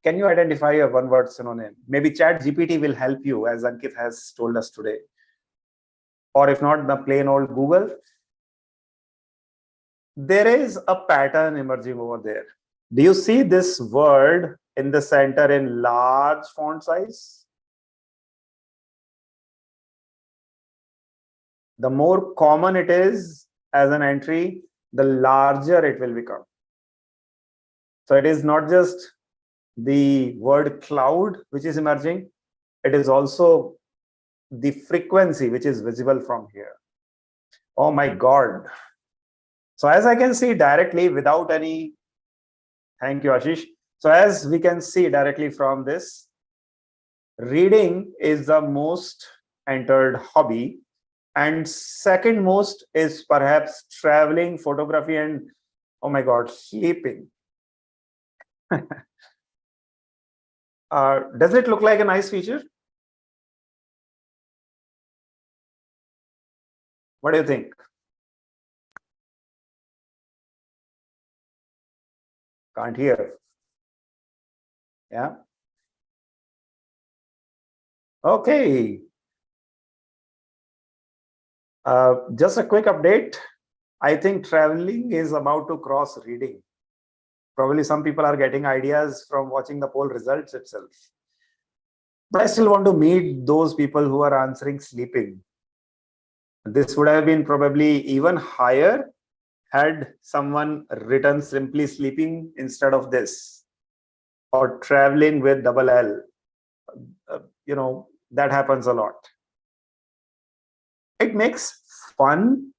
Can you identify a one word synonym? Maybe Chat GPT will help you, as Ankit has told us today. Or if not, the plain old Google. There is a pattern emerging over there. Do you see this word in the center in large font size? The more common it is as an entry, the larger it will become. So it is not just the word cloud which is emerging, it is also the frequency which is visible from here. Oh my God. So as I can see directly without any, thank you, Ashish. So as we can see directly from this, reading is the most entered hobby. And second most is perhaps traveling, photography, and oh my God, sleeping. Does it look like a nice feature? What do you think? Can't hear. Yeah. Okay. Just a quick update. I think traveling is about to cross reading. Probably some people are getting ideas from watching the poll results itself. But I still want to meet those people who are answering sleeping. This would have been probably even higher had someone written simply sleeping instead of this, or traveling with double L. That happens a lot. It makes fun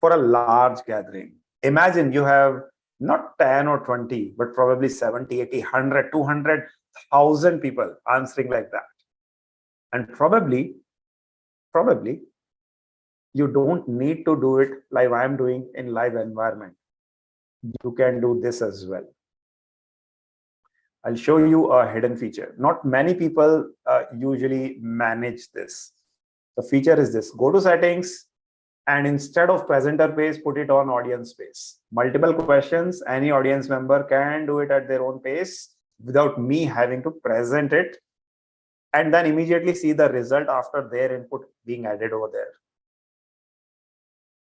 for a large gathering. Imagine you have not 10 or 20, but probably 70, 80, 100, 200,000 people answering like that. And probably, you don't need to do it like I'm doing in live environment. You can do this as well. I'll show you a hidden feature. Not many people usually manage this. The feature is this: go to settings, and instead of presenter page, put it on audience space. Multiple questions, any audience member can do it at their own pace without me having to present it, and then immediately see the result after their input being added over there.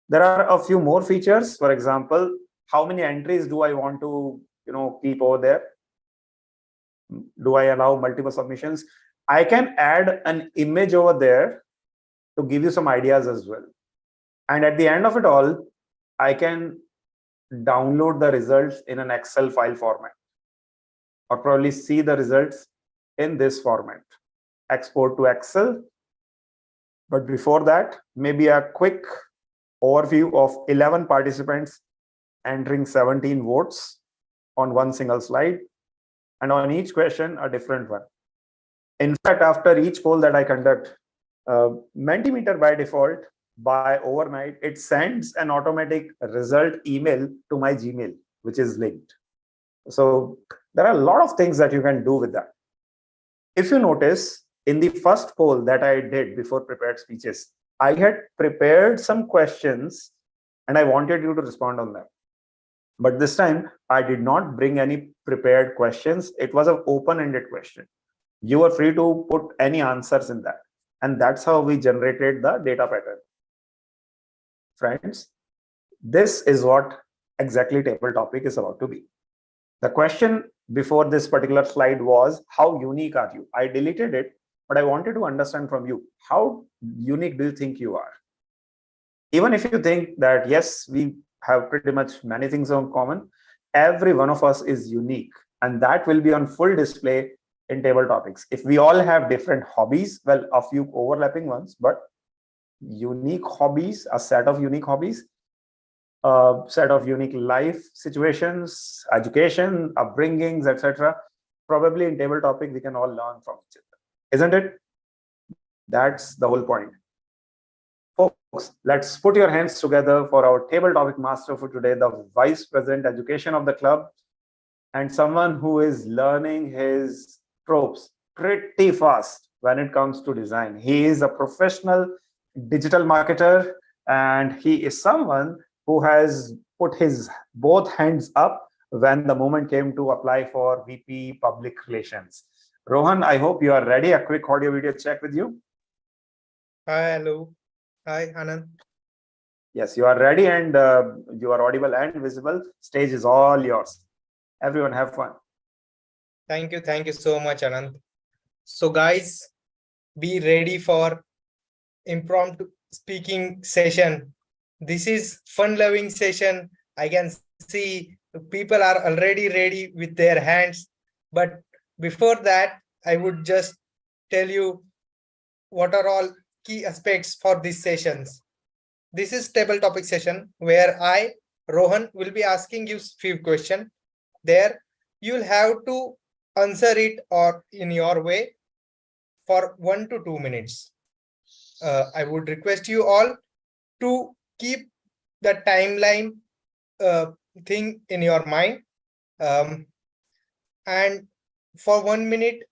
There are a few more features. For example, how many entries do I want to keep over there? Do I allow multiple submissions? I can add an image over there to give you some ideas as well. And at the end of it all, I can download the results in an Excel file format, or probably see the results in this format. Export to Excel. But before that, maybe a quick overview of 11 participants entering 17 votes on one single slide, and on each question a different one. In fact, after each poll that I conduct, Mentimeter by default, by overnight, it sends an automatic result email to my Gmail, which is linked. So there are a lot of things that you can do with that. If you notice, in the first poll that I did before prepared speeches, I had prepared some questions and I wanted you to respond on them. But this time, I did not bring any prepared questions. It was an open-ended question. You were free to put any answers in that. And that's how we generated the data pattern. Friends, this is what exactly table topic is about to be. The question before this particular slide was, how unique are you? I deleted it, but I wanted to understand from you, how unique do you think you are? Even if you think that, yes, we have pretty much many things in common, every one of us is unique, and that will be on full display in table topics. If we all have different hobbies, well, a few overlapping ones, but unique hobbies, a set of unique hobbies, a set of unique life situations, education, upbringings, etc. Probably in table topic, we can all learn from each other, isn't it? That's the whole point. Folks, let's put your hands together for our table topic master for today, the Vice President Education of the club, and someone who is learning his tropes pretty fast when it comes to design. He is a professional digital marketer, and he is someone who has put his both hands up when the moment came to apply for VP Public Relations. Rohan, I hope you are ready. A quick audio video check with you.
Hi, hello. Hi, Anand.
Yes, you are ready, and you are audible and visible. Stage is all yours. Everyone have fun.
Thank you so much, Anand. So guys, be ready for impromptu speaking session. This is fun-loving session. I can see people are already ready with their hands. But before that, I would just tell you what are all key aspects for these sessions. This is table topic session where I, Rohan, will be asking you few questions. There, you'll have to answer it or in your way for 1 to 2 minutes. I would request you all to keep the timeline thing in your mind. And for 1 minute,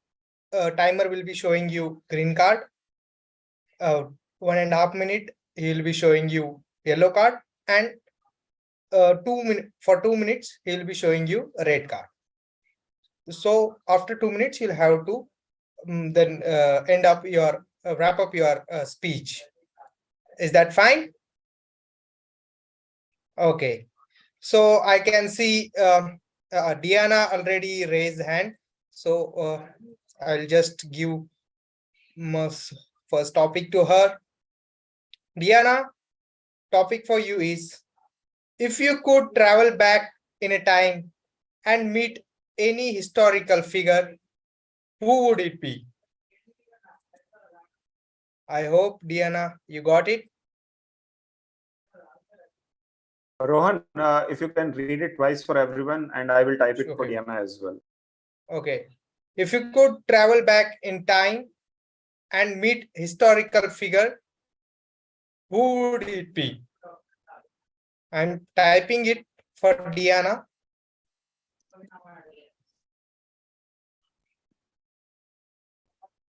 timer will be showing you green card. 1.5 minutes, he will be showing you yellow card. And for 2 minutes, he'll be showing you a red card. So after 2 minutes, you'll have to then wrap up your speech. Is that fine? Okay. So I can see Diana already raised hand. So I'll just give first topic to her. Diana, topic for you is, if you could travel back in a time and meet any historical figure, who would it be? I hope, Diana, you got it.
Rohan, if you can read it twice for everyone, and I will type it for
Okay.
Diana as well.
Okay. If you could travel back in time and meet historical figure, who would it be? I'm typing it for Diana.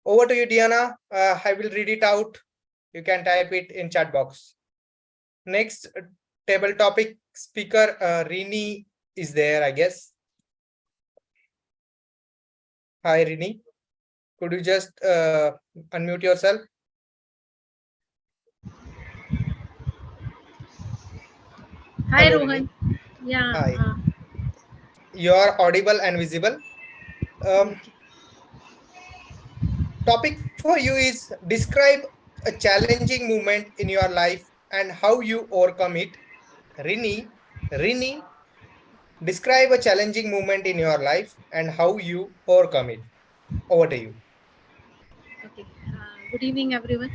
Over to you, Diana. I will read it out. You can type it in chat box. Next table topic speaker, Rini is there, I guess. Hi, Rini. Could you just unmute yourself?
Hi,
Hello,
Rohan.
Rini.
Yeah.
Hi. You are audible and visible. Topic for you is, describe a challenging moment in your life and how you overcome it. Rini, describe a challenging moment in your life and how you overcome it. Over to you.
Okay. Good evening, everyone.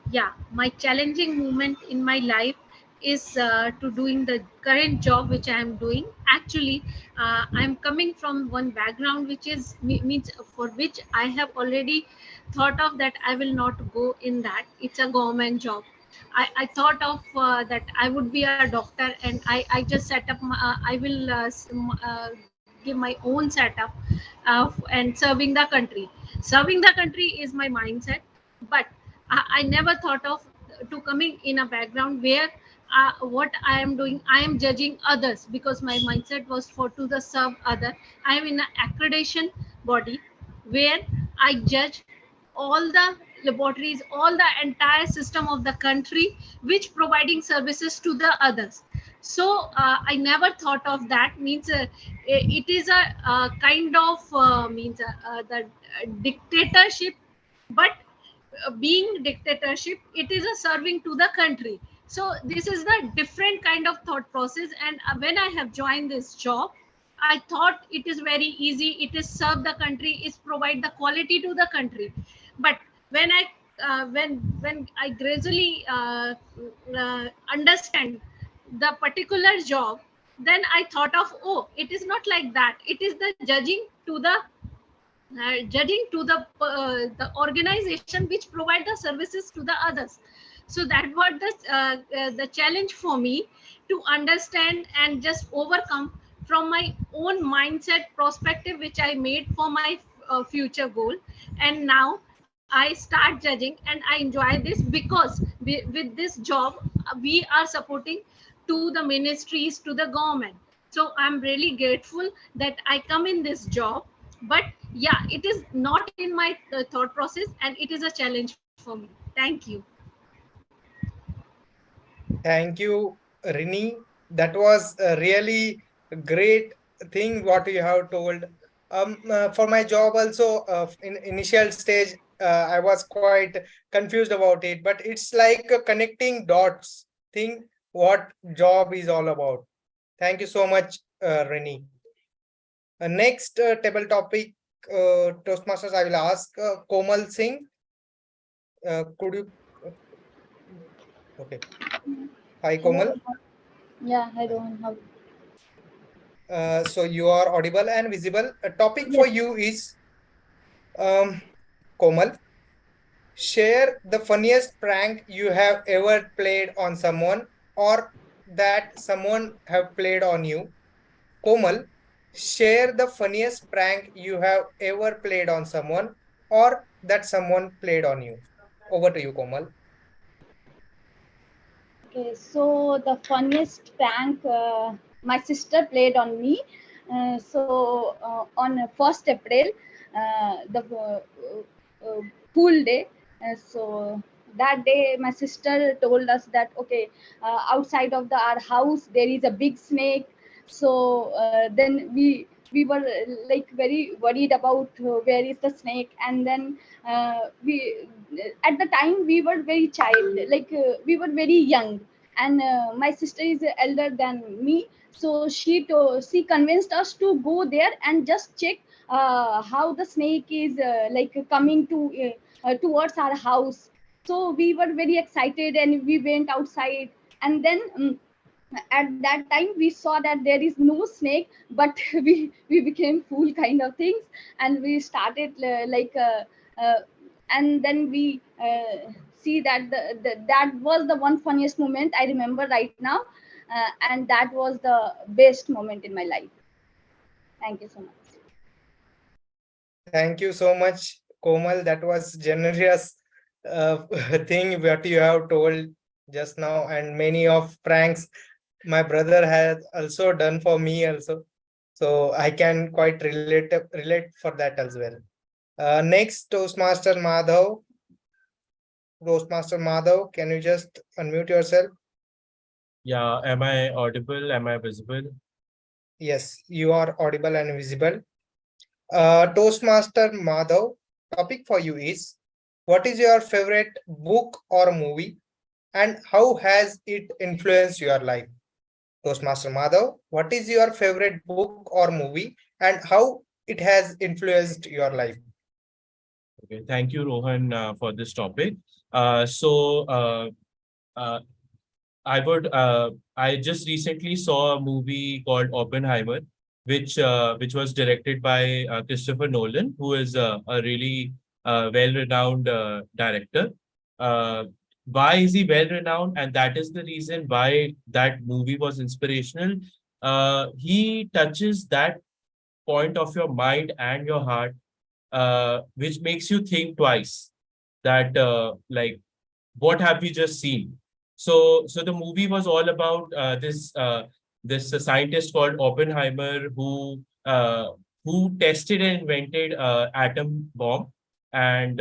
Yeah, my challenging moment in my life is to doing the current job which I am doing. Actually, I'm coming from one background which is means for which I have already thought of that I will not go in that. It's a government job. I thought of that I would be a doctor, and I just set up I will give my own setup and serving the country. Serving the country is my mindset, but I never thought of to coming in a background where what I am doing, I am judging others, because my mindset was for to the serve other. I am in an accreditation body where I judge all the laboratories, all the entire system of the country which providing services to the others. So I never thought of that. Means it is a kind of means the dictatorship, but being dictatorship, it is a serving to the country. So this is the different kind of thought process. And when I have joined this job, I thought it is very easy, it is serve the country, is provide the quality to the country. But when I when I gradually understand the particular job, then I thought of, oh, it is not like that, it is the judging to the organization which provide the services to the others. So that was the challenge for me, to understand and just overcome from my own mindset perspective which I made for my future goal. And now I start judging and I enjoy this, because with this job we are supporting to the ministries, to the government. So I'm really grateful that I come in this job. But yeah, it is not in my thought process, and it is a challenge for me. Thank you.
Thank you, Rini. That was a really great thing what you have told. For my job also, in initial stage, I was quite confused about it, but it's like a connecting dots thing, what job is all about. Thank you so much, Rini. Next table topic, Toastmasters, I will ask Komal Singh. Could you? Okay. Hi, Komal.
Yeah, hi Rohan.
So you are audible and visible. A topic
Yes.
for you is, Komal, share the funniest prank you have ever played on someone, or that someone have played on you. Komal, share the funniest prank you have ever played on someone, or that someone played on you. Over to you, Komal.
Okay, so the funniest prank my sister played on me. On 1st April, the pool day. So that day, my sister told us that okay, outside of our house there is a big snake. So then we were like very worried about where is the snake, and then we at the time we were very child, like we were very young, and my sister is elder than me, so she convinced us to go there and just check how the snake is like coming towards our house. So we were very excited and we went outside, and then at that time we saw that there is no snake, but we became fool kind of things, and we started and then we see that that was the one funniest moment I remember right now, and that was the best moment in my life. Thank you so much.
Thank you so much, Komal. That was generous thing what you have told just now, and many of pranks my brother has also done for me also. So I can quite relate for that as well. Next, Toastmaster Madhav, can you just unmute yourself?
Yeah, am I audible? Am I visible?
Yes, you are audible and visible. Toastmaster Madhav, topic for you is, what is your favorite book or movie and how has it influenced your life? Toastmaster Madhav, what is your favorite book or movie and how it has influenced your life?
Okay, thank you, Rohan, for this topic. So I just recently saw a movie called Oppenheimer, which was directed by Christopher Nolan, who is a really well-renowned director. Uh, why is he well-renowned? And that is the reason why that movie was inspirational. He touches that point of your mind and your heart, which makes you think twice that like, what have we just seen? So the movie was all about this scientist called Oppenheimer who tested and invented atom bomb, and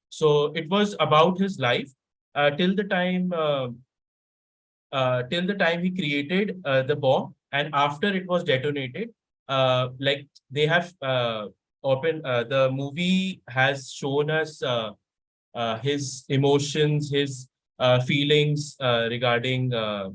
so it was about his life uh, till the time uh, till the time he created the bomb, and after it was detonated, like they have the movie has shown us his emotions, his feelings regarding the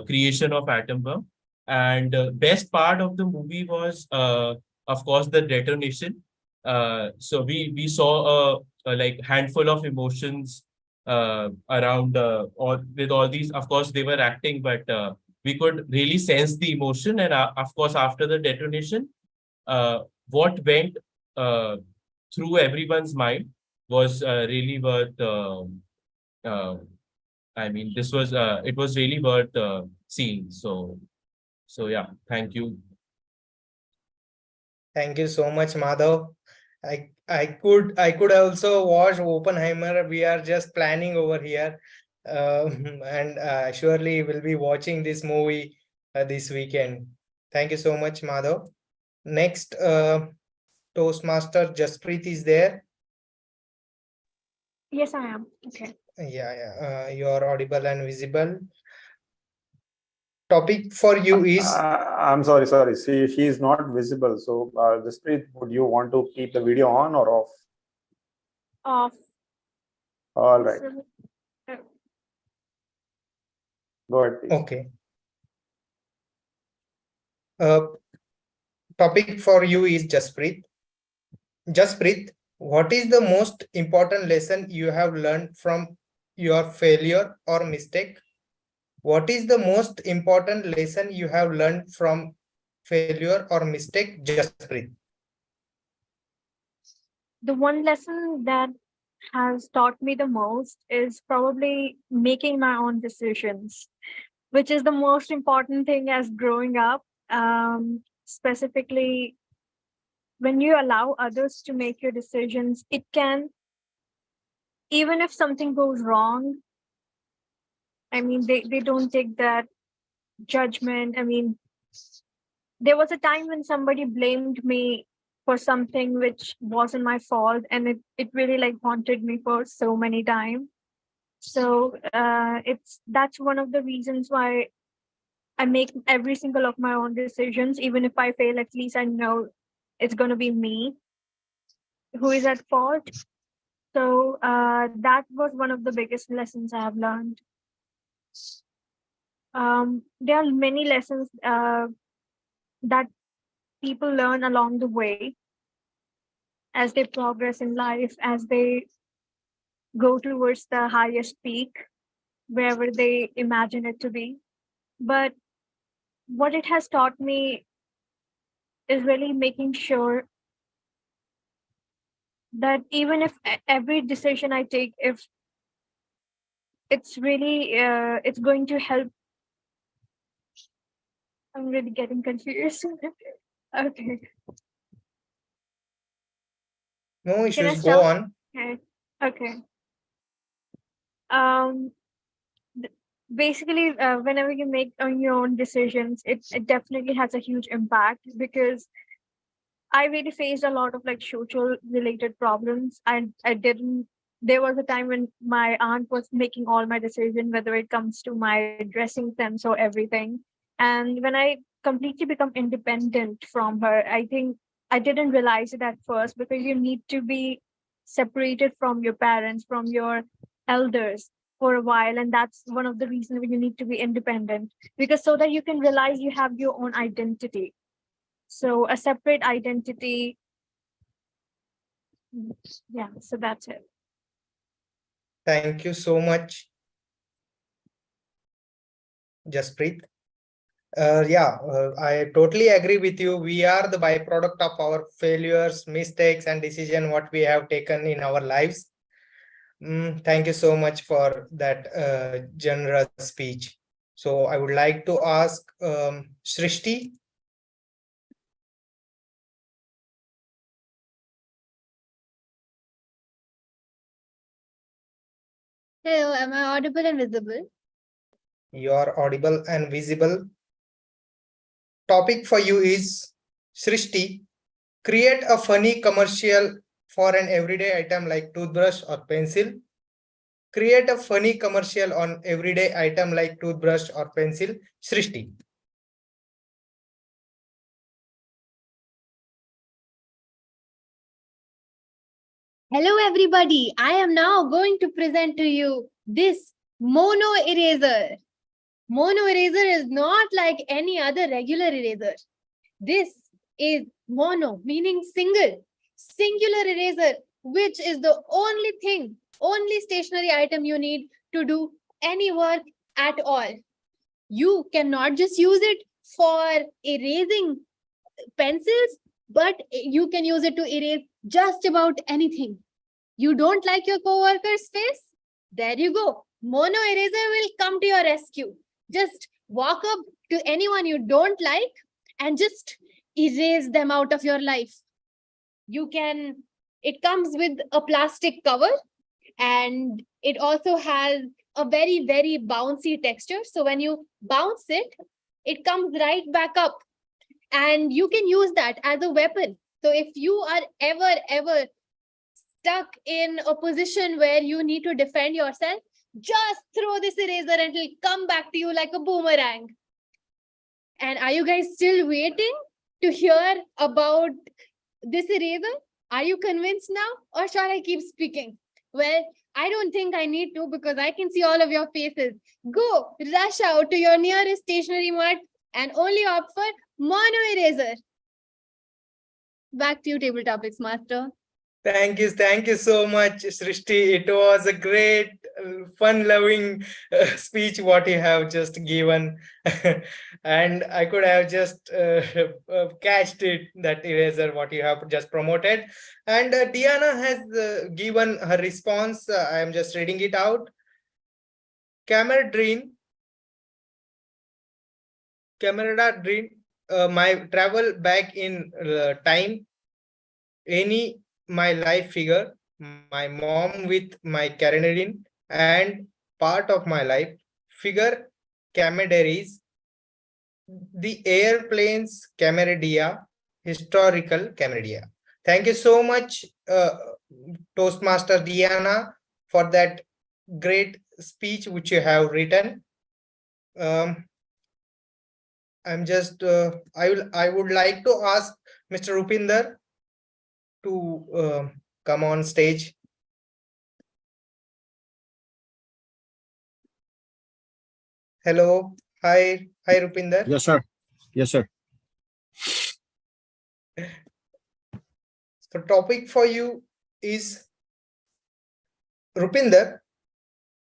creation of atom bomb. And best part of the movie was, of course, the detonation. So we saw a like handful of emotions around or with all these. Of course, they were acting, but we could really sense the emotion. And of course, after the detonation, what went uh, through everyone's mind was really worth. Uh, I mean, this was it was really worth seeing. So yeah, thank you.
Thank you so much, Madhav. I could also watch Oppenheimer. We are just planning over here, and surely will be watching this movie this weekend. Thank you so much, Madhav. Next, Toastmaster Jaspreet is there.
Yes, I am. Okay.
Yeah. You are audible and visible. Topic for you is.
I'm sorry. She is not visible. So, Jaspreet, would you want to keep the video on or off?
Off.
All right. Go ahead, please.
Okay. Topic for you is Jaspreet. Jaspreet, what is the most important lesson you have learned from your failure or mistake? What is the most important lesson you have learned from failure or mistake, Jaspreet?
The one lesson that has taught me the most is probably making my own decisions, which is the most important thing as growing up. Specifically, when you allow others to make your decisions, it can, even if something goes wrong, I mean, they don't take that judgment. I mean, there was a time when somebody blamed me for something which wasn't my fault, and it really like haunted me for so many times. So that's one of the reasons why I make every single of my own decisions. Even if I fail, at least I know it's going to be me who is at fault. So that was one of the biggest lessons I have learned. There are many lessons that people learn along the way as they progress in life, as they go towards the highest peak, wherever they imagine it to be. But what it has taught me is really making sure that even if every decision I take, if it's really it's going to help. I'm really getting confused. Okay.
No
Can I
issues. Go
start?
on.
Okay. Basically, whenever you make on your own decisions, it definitely has a huge impact, because I really faced a lot of like social related problems. I didn't. There was a time when my aunt was making all my decisions, whether it comes to my dressing sense or everything. And when I completely become independent from her, I think I didn't realize it at first, because you need to be separated from your parents, from your elders for a while, and that's one of the reasons you need to be independent, because so that you can realize you have your own identity. So a separate identity. Yeah, so that's it.
Thank you so much, Jasprit. I totally agree with you. We are the byproduct of our failures, mistakes, and decision what we have taken in our lives. Thank you so much for that generous speech. So I would like to ask Srishti.
Hello, am I audible and visible?
You are audible and visible. Topic for you is, Srishti, create a funny commercial for an everyday item like toothbrush or pencil. Create a funny commercial on everyday item like toothbrush or pencil. Srishti.
Hello everybody, I am now going to present to you this mono eraser. Mono eraser is not like any other regular eraser. This is mono, meaning single, singular eraser, which is the only thing, only stationary item you need to do any work at all. You cannot just use it for erasing pencils, but you can use it to erase just about anything. You don't like your co-worker's face? There you go. Mono eraser will come to your rescue. Just walk up to anyone you don't like and just erase them out of your life. You can, it comes with a plastic cover, and it also has a very, very bouncy texture. So when you bounce it, it comes right back up, and you can use that as a weapon. So if you are ever stuck in a position where you need to defend yourself, just throw this eraser and it'll come back to you like a boomerang. And are you guys still waiting to hear about this eraser? Are you convinced now, or shall I keep speaking? Well, I don't think I need to, because I can see all of your faces. Go, rush out to your nearest stationery mart and only opt for mono eraser. Back to you, Table Topics Master.
Thank you so much, Srishti. It was a great, fun-loving speech what you have just given, and I could have just catched it, that eraser what you have just promoted. And Diana has given her response. I am just reading it out. Camaraderie, my travel back in time, any my life figure, my mom with my carnelian, and part of my life, figure camaraderies, the airplanes camaradia, historical camaradia. Thank you so much, Toastmaster Diana, for that great speech which you have written. I'm just I would like to ask Mr. Rupinder to come on stage. Hello, hi Rupinder.
Yes, sir. Yes, sir.
The topic for you is, Rupinder,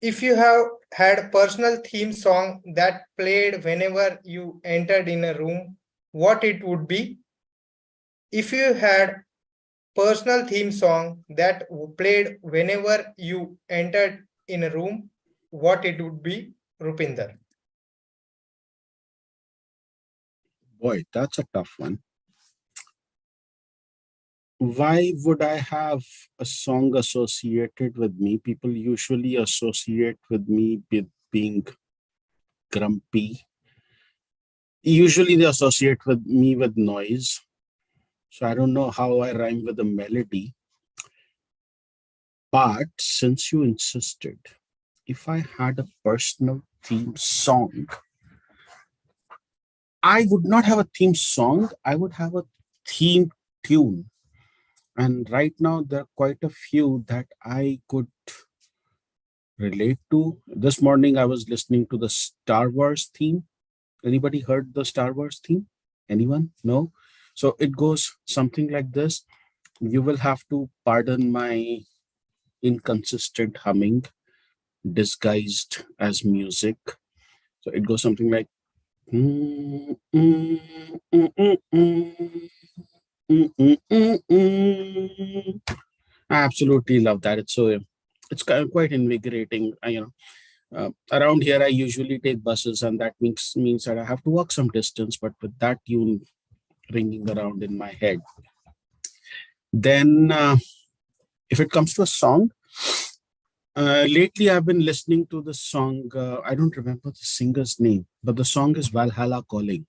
if you have had a personal theme song that played whenever you entered in a room, what it would be? If you had personal theme song that played whenever you entered in a room, what it would be, Rupinder?
Boy, that's a tough one. Why would I have a song associated with me? People usually associate with me with being grumpy. Usually they associate with me with noise. So I don't know how I rhyme with a melody. But since you insisted, if I had a personal theme song, I would not have a theme song. I would have a theme tune. And right now, there are quite a few that I could relate to. This morning, I was listening to the Star Wars theme. Anybody heard the Star Wars theme? Anyone? No? So it goes something like this. You will have to pardon my inconsistent humming disguised as music. So it goes something like I absolutely love that. It's quite invigorating. Around here I usually take buses, and that means that I have to walk some distance. But with that tune ringing around in my head, then if it comes to a song, lately I've been listening to the song. I don't remember the singer's name, but the song is Valhalla Calling.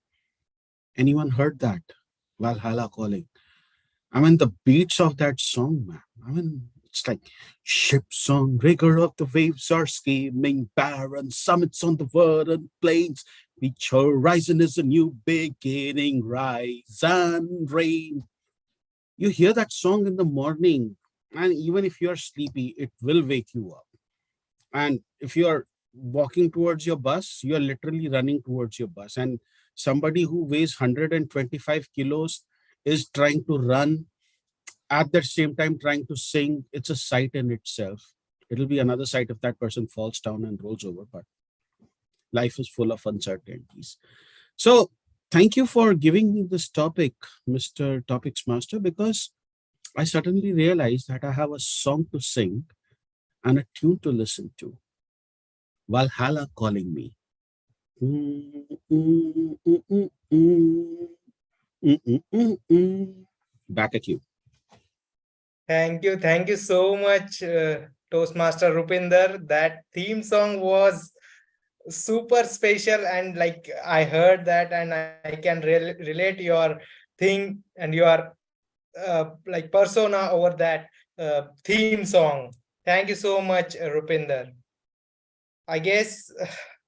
Anyone heard that? Valhalla Calling. I mean, the beats of that song, man. I mean, it's like ships on rigor of the waves are scheming, barren summits on the verdant plains. Each horizon is a new beginning, rise and rain. You hear that song in the morning, and even if you're sleepy, it will wake you up. And if you are walking towards your bus, you are literally running towards your bus. And somebody who weighs 125 kilos is trying to run at the same time trying to sing. It's a sight in itself. It'll be another sight if that person falls down and rolls over, but life is full of uncertainties. So thank you for giving me this topic, Mr. Topics Master, because I suddenly realized that I have a song to sing and a tune to listen to. Valhalla Calling Me. Back at you.
Thank you so much, Toastmaster Rupinder. That theme song was super special, and like I heard that, and I can relate your thing and your like persona over that theme song. Thank you so much, Rupinder. I guess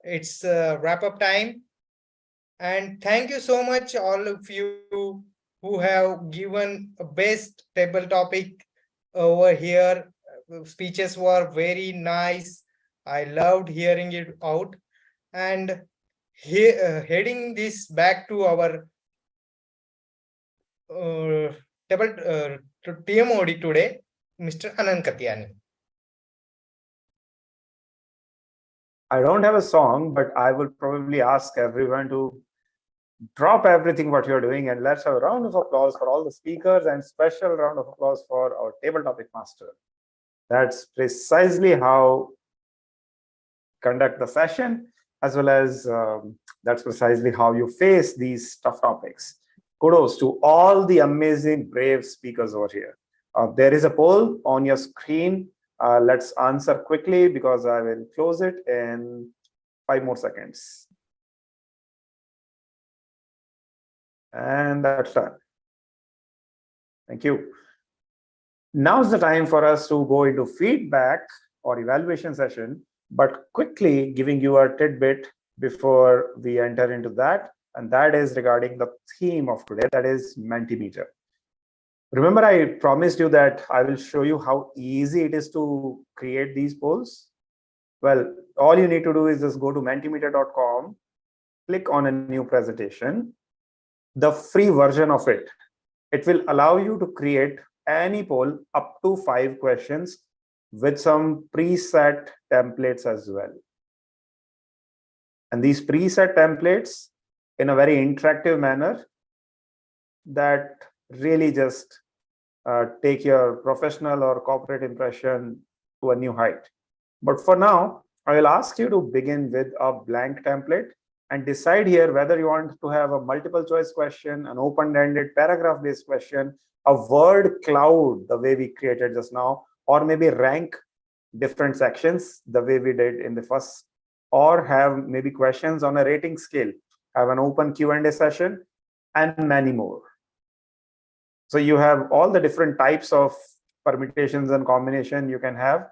it's wrap up time, and thank you so much all of you who have given a best table topic over here. Speeches were very nice. I loved hearing it out. And heading this back to our table to TMOD today, Mr. Anand Katyani.
I don't have a song, but I will probably ask everyone to drop everything what you're doing, and let's have a round of applause for all the speakers and special round of applause for our table topic master. That's precisely how conduct the session, as well as that's precisely how you face these tough topics. Kudos to all the amazing, brave speakers over here. There is a poll on your screen. Let's answer quickly because I will close it in 5 more seconds. And that's done. Thank you. Now's the time for us to go into feedback or evaluation session, but quickly giving you a tidbit before we enter into that, and that is regarding the theme of today, that is Mentimeter. Remember, I promised you that I will show you how easy it is to create these polls. Well, all you need to do is just go to mentimeter.com, click on a new presentation, the free version of it. It will allow you to create any poll up to 5 questions with some preset templates as well. And these preset templates in a very interactive manner that really just take your professional or corporate impression to a new height. But for now, I will ask you to begin with a blank template and decide here whether you want to have a multiple choice question, an open-ended paragraph-based question, a word cloud, the way we created just now, or maybe rank different sections the way we did in the first, or have maybe questions on a rating scale, have an open Q&A session, and many more. So you have all the different types of permutations and combination you can have,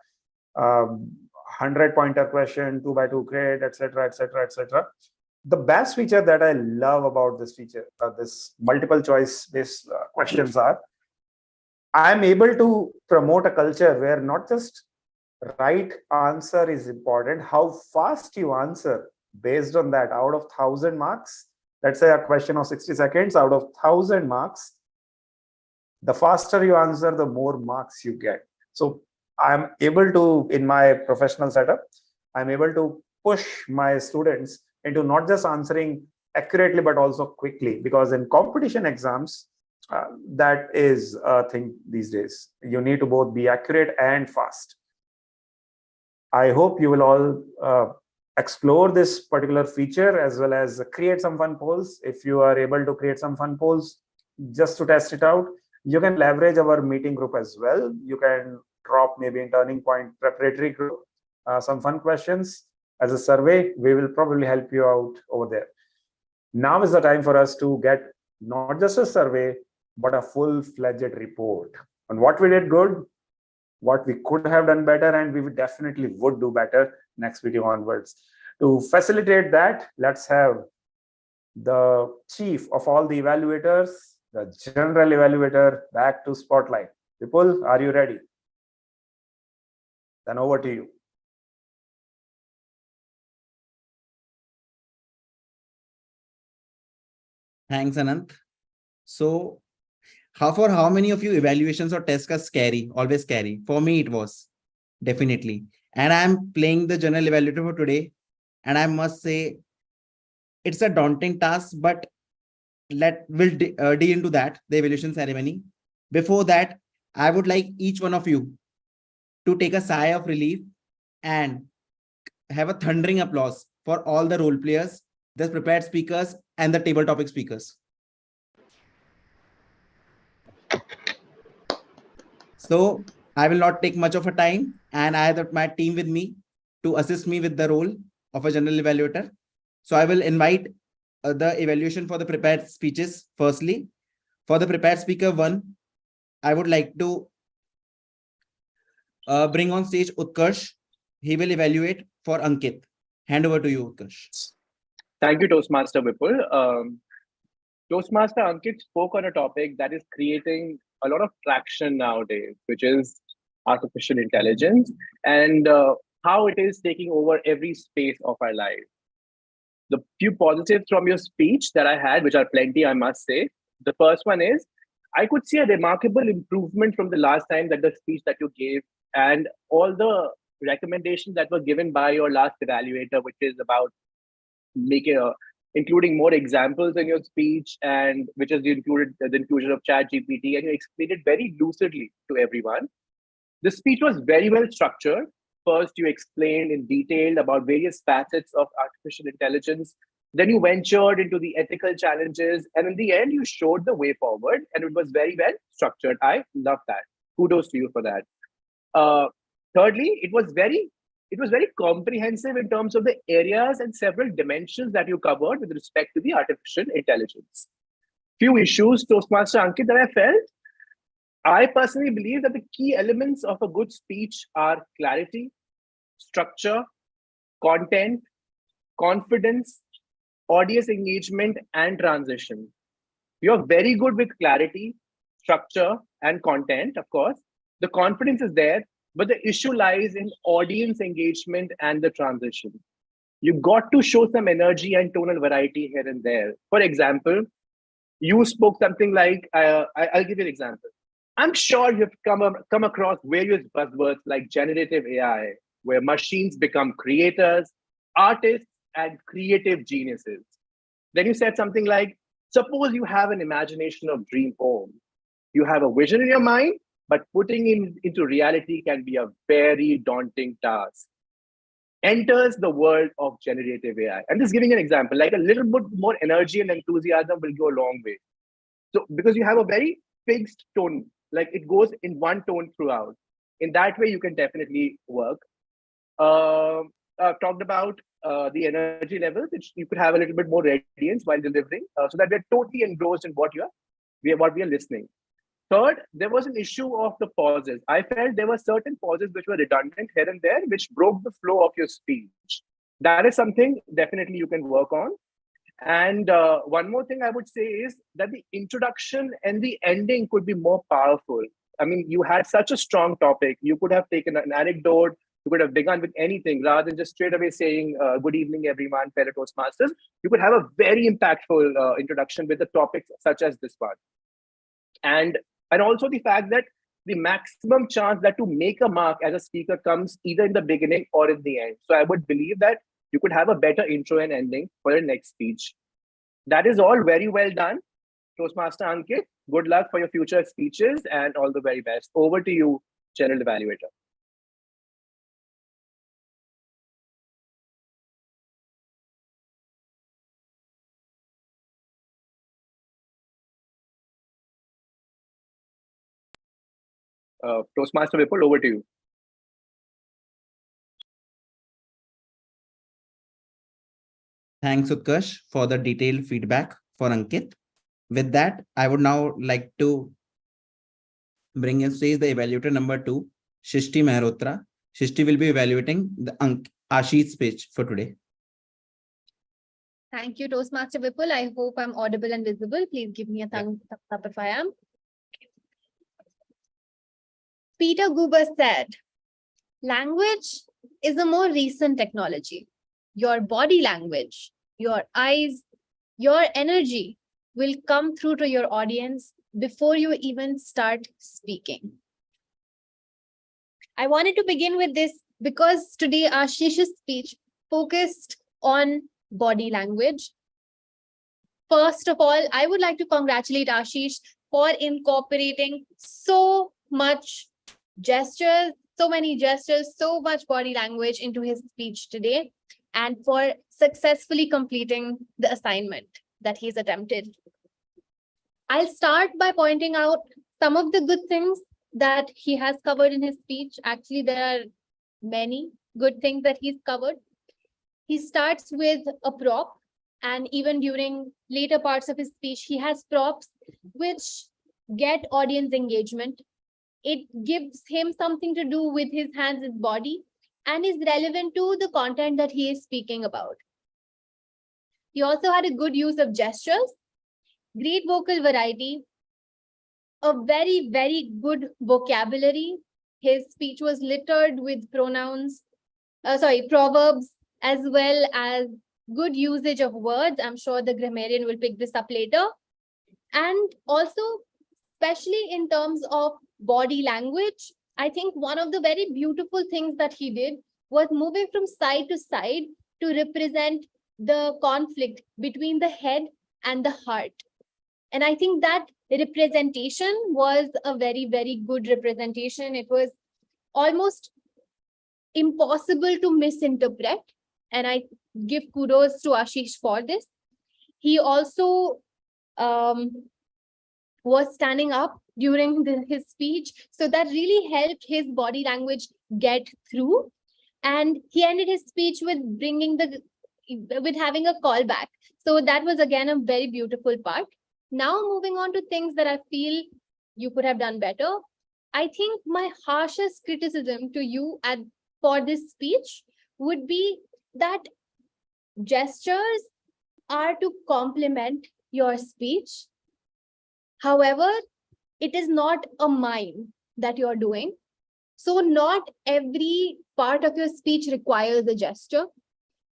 100 pointer question, 2x2 grid, etc., etc., etc. The best feature that I love about this feature, this multiple choice based questions are, I'm able to promote a culture where not just right answer is important, how fast you answer based on that. Out of 1,000 marks, let's say a question of 60 seconds, out of 1,000 marks, the faster you answer, the more marks you get. So I'm able to, in my professional setup, I'm able to push my students into not just answering accurately, but also quickly, because in competition exams, that is a thing these days. You need to both be accurate and fast. I hope you will all explore this particular feature as well as create some fun polls. If you are able to create some fun polls just to test it out, you can leverage our meeting group as well. You can drop maybe in Turning Point preparatory group some fun questions as a survey. We will probably help you out over there. Now is the time for us to get not just a survey, but a full-fledged report on what we did good, what we could have done better, and we definitely would do better next video onwards. To facilitate that, let's have the chief of all the evaluators, the general evaluator, back to spotlight. Vipul, are you ready? Then over to you.
Thanks, Anant. So, how many of you evaluations or tests are scary? Always scary. For me, it was definitely. And I'm playing the general evaluator for today. And I must say, it's a daunting task, but we'll dig into that, the evaluation ceremony. Before that, I would like each one of you to take a sigh of relief and have a thundering applause for all the role players, the prepared speakers, and the table topic speakers. So I will not take much of a time, and I have my team with me to assist me with the role of a general evaluator. So I will invite the evaluation for the prepared speeches. Firstly, for the prepared speaker 1, I would like to bring on stage Utkarsh. He will evaluate for Ankit. Hand over to you, Utkarsh.
Thank you, Toastmaster Vipul. Toastmaster Ankit spoke on a topic that is creating a lot of traction nowadays, which is artificial intelligence and how it is taking over every space of our life. The few positives from your speech that I had, which are plenty, I must say. The first one is, I could see a remarkable improvement from the last time that the speech that you gave and all the recommendations that were given by your last evaluator, which is about including more examples in your speech, and which is the inclusion of ChatGPT, and you explained it very lucidly to everyone. The speech was very well structured. First, you explained in detail about various facets of artificial intelligence. Then you ventured into the ethical challenges. And in the end, you showed the way forward. And it was very well structured. I love that. Kudos to you for that. Thirdly, it it was very comprehensive in terms of the areas and several dimensions that you covered with respect to the artificial intelligence. Few issues, Toastmaster Ankit, that I felt. I personally believe that the key elements of a good speech are clarity, structure, content, confidence, audience engagement, and transition. You're very good with clarity, structure, and content, of course. The confidence is there, but the issue lies in audience engagement and the transition. You got to show some energy and tonal variety here and there. For example, you spoke something like, I'll give you an example. I'm sure you've come across various buzzwords like generative AI, where machines become creators, artists, and creative geniuses. Then you said something like, suppose you have an imagination of dream home. You have a vision in your mind, but putting it into reality can be a very daunting task. Enters the world of generative AI. I'm just giving an example, like a little bit more energy and enthusiasm will go a long way. So because you have a very fixed tone, like it goes in one tone throughout. In that way, you can definitely work. I've talked about the energy levels, which you could have a little bit more radiance while delivering, so that we're totally engrossed in what we are listening. Third, there was an issue of the pauses. I felt there were certain pauses which were redundant here and there, which broke the flow of your speech. That is something definitely you can work on. And one more thing I would say is that the introduction and the ending could be more powerful. I mean, you had such a strong topic. You could have taken an anecdote. You could have begun with anything rather than just straight away saying, good evening, everyone, fellow Toastmasters. You could have a very impactful introduction with the topics such as this one. And also the fact that the maximum chance that to make a mark as a speaker comes either in the beginning or in the end. So I would believe that you could have a better intro and ending for your next speech. That is all very well done. Toastmaster Ankit, good luck for your future speeches and all the very best. Over to you, General Evaluator. Toastmaster Vipul, over to you.
Thanks, Utkarsh, for the detailed feedback for Ankit. With that, I would now like to bring on stage the evaluator number 2, Shishti Mehrotra. Shishti will be evaluating the Ashish's speech for today.
Thank you, Toastmaster Vipul. I hope I'm audible and visible. Please give me a thumbs up if I am. Peter Guber said, language is a more recent technology. Your body language, your eyes, your energy will come through to your audience before you even start speaking. I wanted to begin with this because today Ashish's speech focused on body language. First of all, I would like to congratulate Ashish for incorporating so much gestures, so many gestures, so much body language into his speech today, and for successfully completing the assignment that he's attempted. I'll start by pointing out some of the good things that he has covered in his speech. Actually, there are many good things that he's covered. He starts with a prop, and even during later parts of his speech, he has props which get audience engagement. It gives him something to do with his hands, his body, and is relevant to the content that he is speaking about. He also had a good use of gestures, great vocal variety, a very, very good vocabulary. His speech was littered with proverbs, as well as good usage of words. I'm sure the grammarian will pick this up later. And also, especially in terms of body language, I think one of the very beautiful things that he did was moving from side to side to represent the conflict between the head and the heart. And I think that representation was a very, very good representation. It was almost impossible to misinterpret. And I give kudos to Ashish for this. He also was standing up during his speech. So that really helped his body language get through. And he ended his speech with having a callback. So that was again a very beautiful part. Now moving on to things that I feel you could have done better. I think my harshest criticism to you for this speech would be that gestures are to complement your speech. However, it is not a mime that you're doing. So not every part of your speech requires a gesture.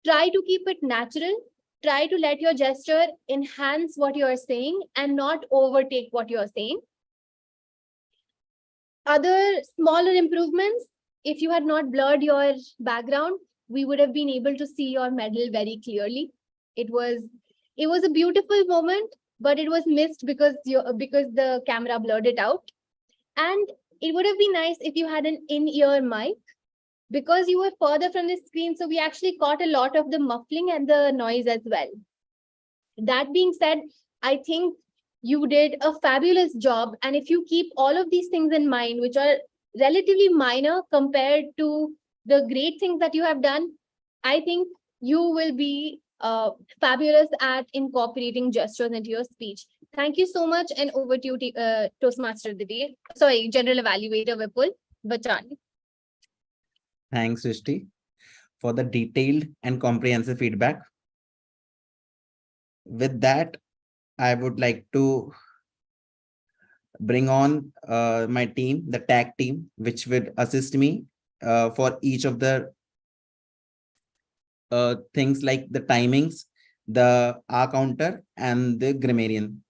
Try to keep it natural. Try to let your gesture enhance what you're saying and not overtake what you're saying. Other smaller improvements, if you had not blurred your background, we would have been able to see your medal very clearly. It was a beautiful moment, but it was missed because the camera blurred it out. And it would have been nice if you had an in-ear mic, because you were further from the screen, so we actually caught a lot of the muffling and the noise as well. That being said, I think you did a fabulous job. And if you keep all of these things in mind, which are relatively minor compared to the great things that you have done, I think you will be fabulous at incorporating gestures into your speech. Thank you so much. And over to you, Toastmaster of the Day. Sorry, General Evaluator Vipul Bachani.
Thanks, Srishti, for the detailed and comprehensive feedback. With that, I would like to bring on my team, the tag team, which would assist me for each of the things like the timings, the R counter, and the grammarian.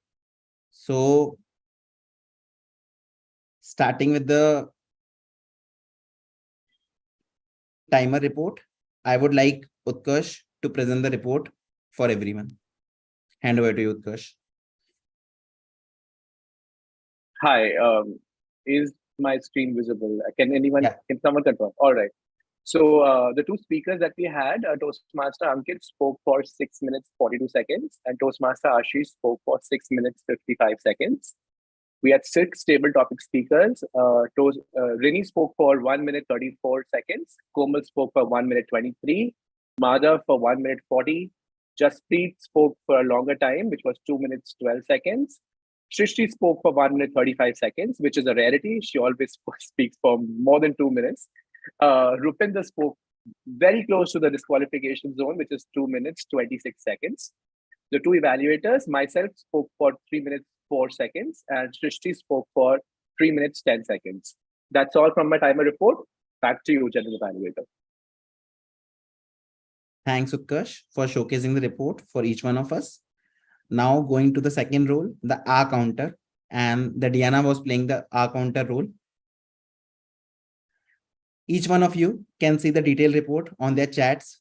So, starting with the timer report, I would like Utkarsh to present the report for everyone. Hand over to you, Utkarsh.
Hi, is my screen visible? Can someone confirm? All right. So the two speakers that we had, Toastmaster Ankit spoke for 6 minutes, 42 seconds, and Toastmaster Ashish spoke for 6 minutes, 55 seconds. We had 6 table topic speakers. Rini spoke for 1 minute, 34 seconds. Komal spoke for 1 minute, 23. Madhav for 1 minute, 40. Jaspreet spoke for a longer time, which was 2 minutes, 12 seconds. Shrishti spoke for 1 minute, 35 seconds, which is a rarity. She always speaks for more than 2 minutes. Rupinder spoke very close to the disqualification zone, which is 2 minutes, 26 seconds. The two evaluators, myself spoke for 3 minutes, 4 seconds, and Srishti spoke for 3 minutes, 10 seconds. That's all from my timer report. Back to you, General Evaluator.
Thanks, Utkarsh, for showcasing the report for each one of us. Now going to the second role, the R counter, and the Diana was playing the R counter role. Each one of you can see the detailed report on their chats.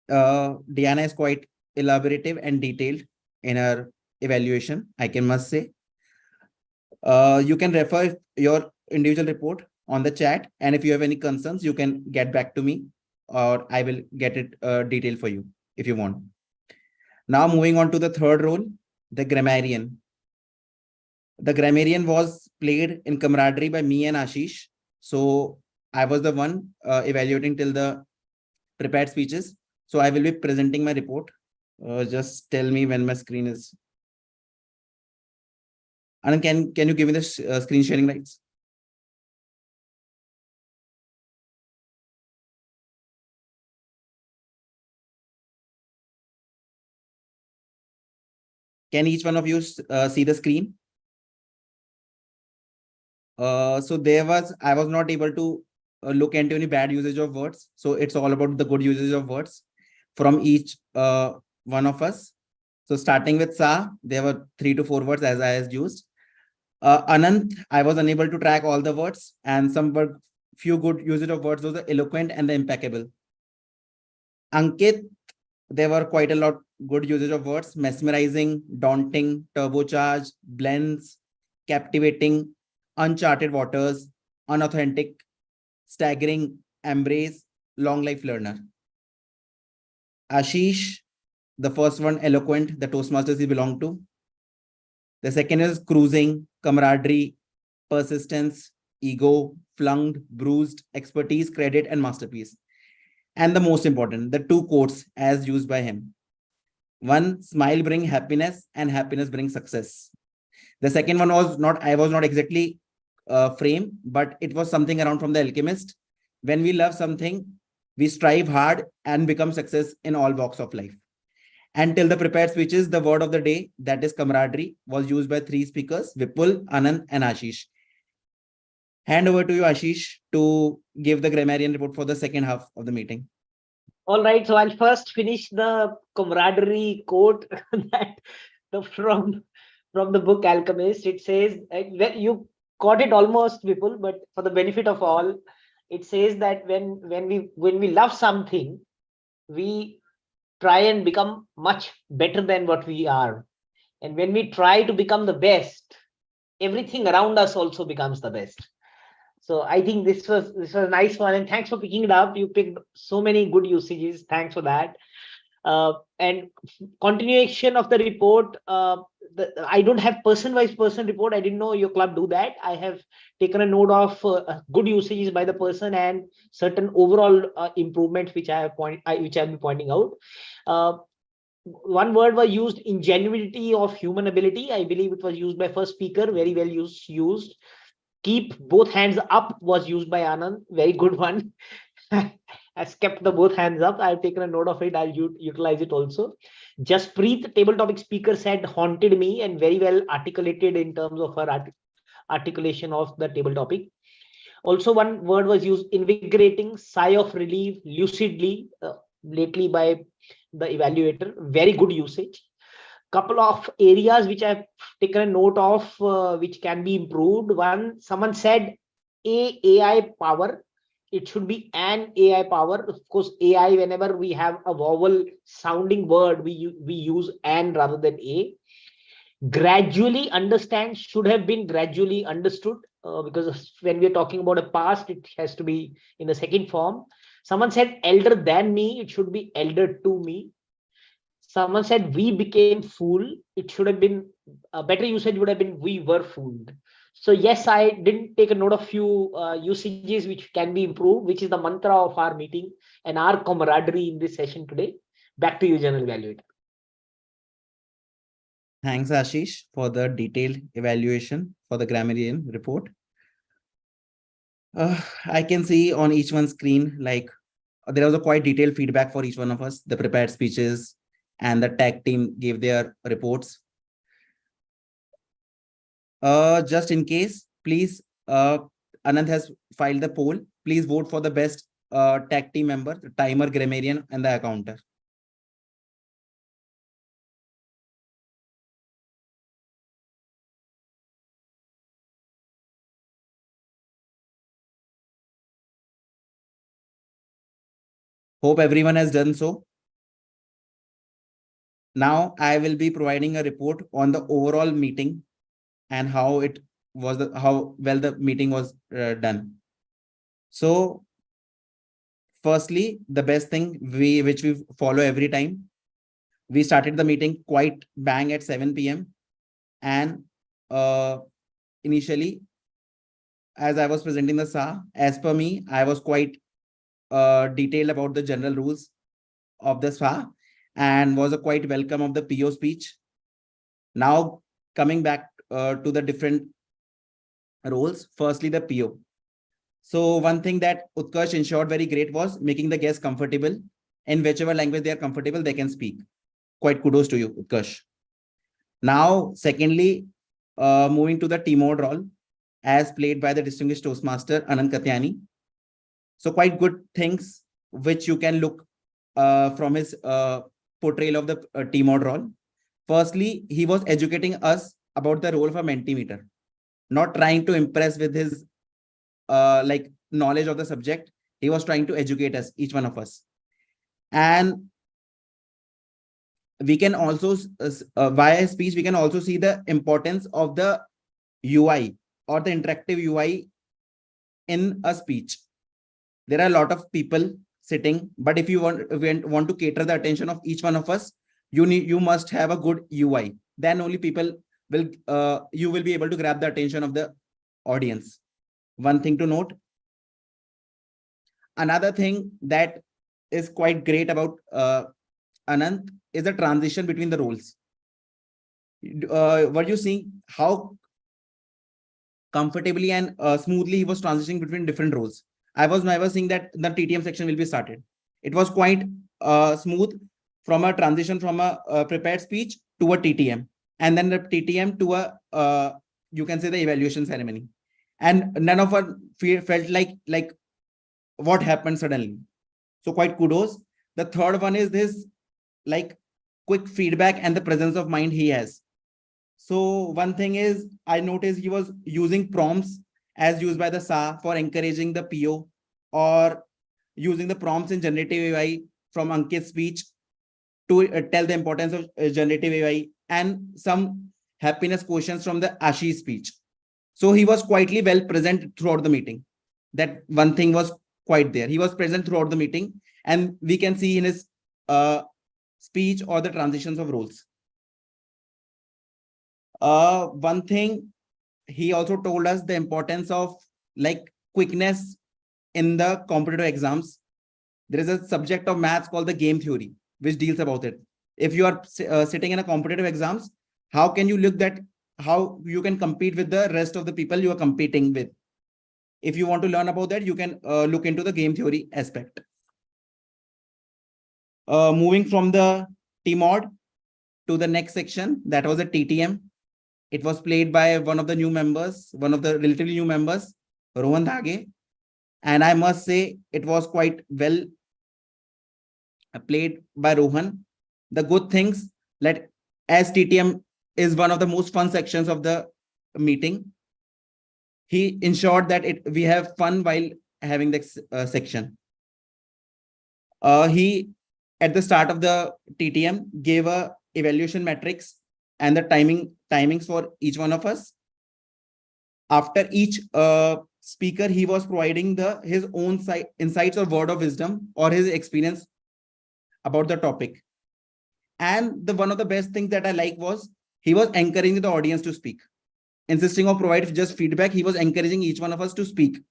Diana is quite elaborative and detailed in her evaluation, I must say. You can refer your individual report on the chat, and if you have any concerns, you can get back to me, or I will get it detailed for you if you want. Now moving on to the third role, the grammarian. The grammarian was played in camaraderie by me and Ashish. So I was the one evaluating till the prepared speeches. So I will be presenting my report. Just tell me when my screen is. And can you give me the screen sharing rights? Can each one of you see the screen? So I was not able to look into any bad usage of words. So it's all about the good usage of words from each one of us. So starting with Sa, there were 3 to 4 words as I has used. Anant, I was unable to track all the words, and some were few good usage of words, those are eloquent and the impeccable. Ankit, there were quite a lot good usage of words: mesmerizing, daunting, turbocharged, blends, captivating, uncharted waters, unauthentic, staggering, embrace, long life learner. Ashish, the first one, eloquent, the Toastmasters he belonged to. The second is cruising, camaraderie, persistence, ego, flunked, bruised, expertise, credit, and masterpiece. And the most important, the two quotes as used by him. One, smile bring happiness and happiness brings success. The second one was not, I was not exactly frame, but it was something around from The Alchemist. When we love something, we strive hard and become success in all walks of life. And till the prepared speeches, the word of the day, that is camaraderie, was used by three speakers, Vipul, Anand, and Ashish. Hand over to you, Ashish, to give the grammarian report for the second half of the meeting.
All right, so I'll first finish the camaraderie quote that from the book Alchemist. It says, you caught it almost, people, but for the benefit of all, it says that when we love something, we try and become much better than what we are, and when we try to become the best, everything around us also becomes the best. So I think this was a nice one, and thanks for picking it up. You picked so many good usages. Thanks for that. And continuation of the report. I don't have person-wise person report. I didn't know your club do that. I have taken a note of good usages by the person and certain overall improvements which I will be pointing out. One word was used, ingenuity of human ability. I believe it was used by first speaker. Very well used. Keep both hands up was used by Anand. Very good one. Has kept the both hands up. I've taken a note of it. I'll utilize it also. Jaspreet, table topic speaker, said haunted me, and very well articulated in terms of her articulation of the table topic. Also, one word was used, invigorating, sigh of relief, lucidly, lately by the evaluator. Very good usage. Couple of areas which I've taken a note of, which can be improved. One, someone said AI power. It should be an AI power. Of course, AI, whenever we have a vowel sounding word, we use an rather than a. Gradually understand should have been gradually understood, because when we're talking about a past, it has to be in the second form. Someone said elder than me. It should be elder to me. Someone said we became fool. It should have been a better usage would have been we were fooled. So yes, I didn't take a note of few usages which can be improved, which is the mantra of our meeting and our camaraderie in this session today. Back to you, General Evaluator.
Thanks, Ashish, for the detailed evaluation for the grammarian report. I can see on each one's screen, like there was a quite detailed feedback for each one of us, the prepared speeches, and the tag team gave their reports. Just in case, please, Anand has filed the poll. Please vote for the best tag team member, the timer, grammarian, and the accounter. Hope everyone has done so. Now I will be providing a report on the overall meeting and how it was, how well the meeting was done. So firstly, the best thing which we follow every time, we started the meeting quite bang at 7 p.m. and initially, as I was presenting the SA, as per me, I was quite detailed about the general rules of the SA and was a quite welcome of the PO speech. Now coming back to the different roles, firstly the PO. So one thing that Utkarsh ensured very great was making the guests comfortable in whichever language they are comfortable, they can speak. Quite kudos to you, Utkarsh. Now, secondly, moving to the team mode role as played by the distinguished Toastmaster Anand Katyani. So quite good things which you can look from his portrayal of the team mode role. Firstly, he was educating us about the role of a Mentimeter, not trying to impress with his like knowledge of the subject. He was trying to educate us, each one of us. And we can also, via speech, we can also see the importance of the UI or the interactive UI in a speech. There are a lot of people sitting, but if you want to cater the attention of each one of us, you must have a good UI. Then only people will, you will be able to grab the attention of the audience. One thing to note, another thing that is quite great about Anant is the transition between the roles. Were you seeing how comfortably and smoothly he was transitioning between different roles? I was never seeing that the TTM section will be started. It was quite smooth from a transition from a prepared speech to a TTM, and then the TTM to a you can say the evaluation ceremony, and none of us felt like what happened suddenly. So quite kudos. The third one is this like quick feedback and the presence of mind he has. So one thing is I noticed he was using prompts as used by the SA for encouraging the PO, or using the prompts in generative AI from Ankit's speech to tell the importance of generative AI, and some happiness questions from the Ashish speech. So he was quietly well present throughout the meeting. That one thing was quite there. He was present throughout the meeting, and we can see in his speech or the transitions of roles. One thing, he also told us the importance of like quickness in the competitive exams. There is a subject of maths called the game theory, which deals about it. If you are sitting in a competitive exams, how can you look at how you can compete with the rest of the people you are competing with? If you want to learn about that, you can look into the game theory aspect. Moving from the TMOD to the next section, that was a TTM. It was played by one of the new members, one of the relatively new members, Rohan Dhage. And I must say, it was quite well played by Rohan. The good things, that as TTM is one of the most fun sections of the meeting, he ensured that we have fun while having this section. He, at the start of the TTM, gave a evaluation metrics and the timings for each one of us. After each speaker, he was providing his own insights or word of wisdom or his experience about the topic. And one of the best things that I like was he was encouraging the audience to speak. Insisting of provide just feedback, he was encouraging each one of us to speak.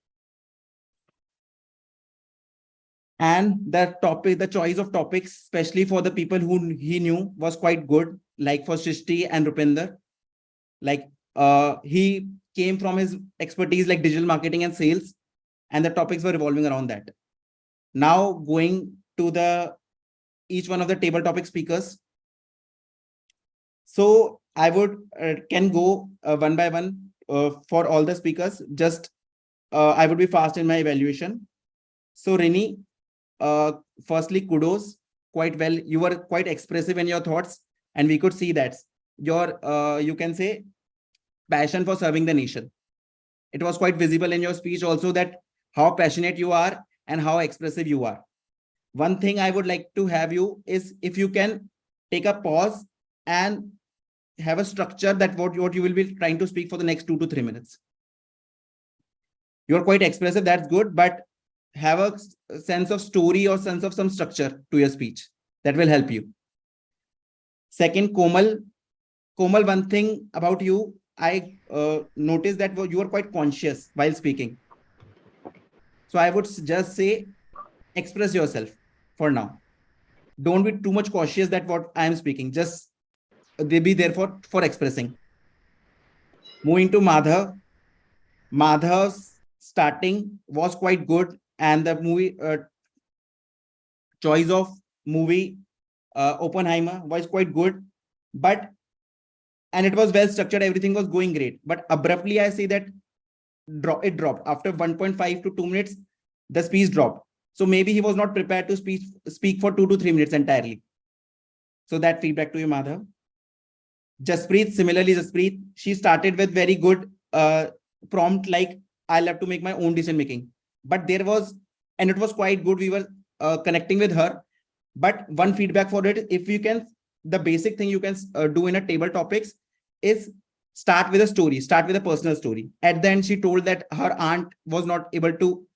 And the choice of topics, especially for the people who he knew, was quite good. Like for Shrishti and Rupinder, like he came from his expertise like digital marketing and sales, and the topics were revolving around that. Now going to each one of the table topic speakers. So I would can go one by one for all the speakers. Just I would be fast in my evaluation. So Rini, firstly, kudos. Quite well. You were quite expressive in your thoughts, and we could see that your you can say passion for serving the nation. It was quite visible in your speech also that how passionate you are and how expressive you are. One thing I would like to have you is if you can take a pause and have a structure that what you will be trying to speak for the next 2 to 3 minutes. You're quite expressive, that's good, but have a sense of story or sense of some structure to your speech. That will help you. Second, Komal, one thing about you, I noticed that you are quite conscious while speaking. So I would just say, express yourself for now. Don't be too much cautious that what I am speaking, just they be there for expressing. Moving to Madhav. Madhav's starting was quite good, and the movie choice of movie Oppenheimer was quite good, and it was well structured. Everything was going great, but abruptly I say that it dropped after 1.5 to 2 minutes. The speech dropped. So maybe he was not prepared to speak for 2 to 3 minutes entirely. So that feedback to you, Madhav. Jaspreet, similarly, Jaspreet, she started with very good prompt like I'll have to make my own decision making. But there was, and it was quite good. We were connecting with her. But one feedback for it, if you can, the basic thing you can do in a table topics is start with a story, start with a personal story. At the end, she told that her aunt was not able to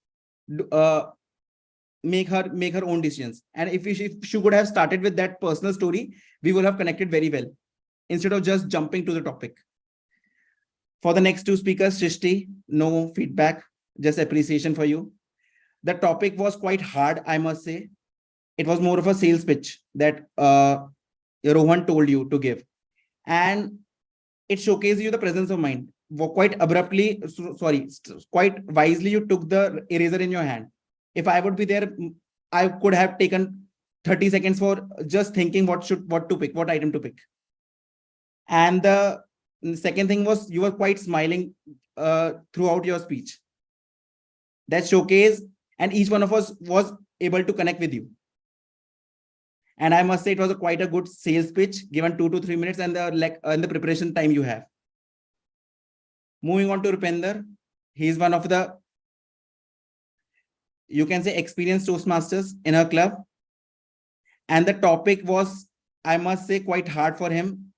make her own decisions. And if she could have started with that personal story, we would have connected very well instead of just jumping to the topic. For the next two speakers, Shrishti, no feedback, just appreciation for you. The topic was quite hard, I must say. It was more of a sales pitch that Rohan told you to give. And it showcases you the presence of mind. Quite abruptly, quite wisely, you took the eraser in your hand. If I would be there, I could have taken 30 seconds for just thinking what to pick, what item to pick. And the second thing was you were quite smiling throughout your speech. That showcase, and each one of us was able to connect with you. And I must say it was quite a good sales pitch, given 2 to 3 minutes and the preparation time you have. Moving on to Rupinder, he is one of the, you can say, experienced Toastmasters in our club. And the topic was, I must say, quite hard for him.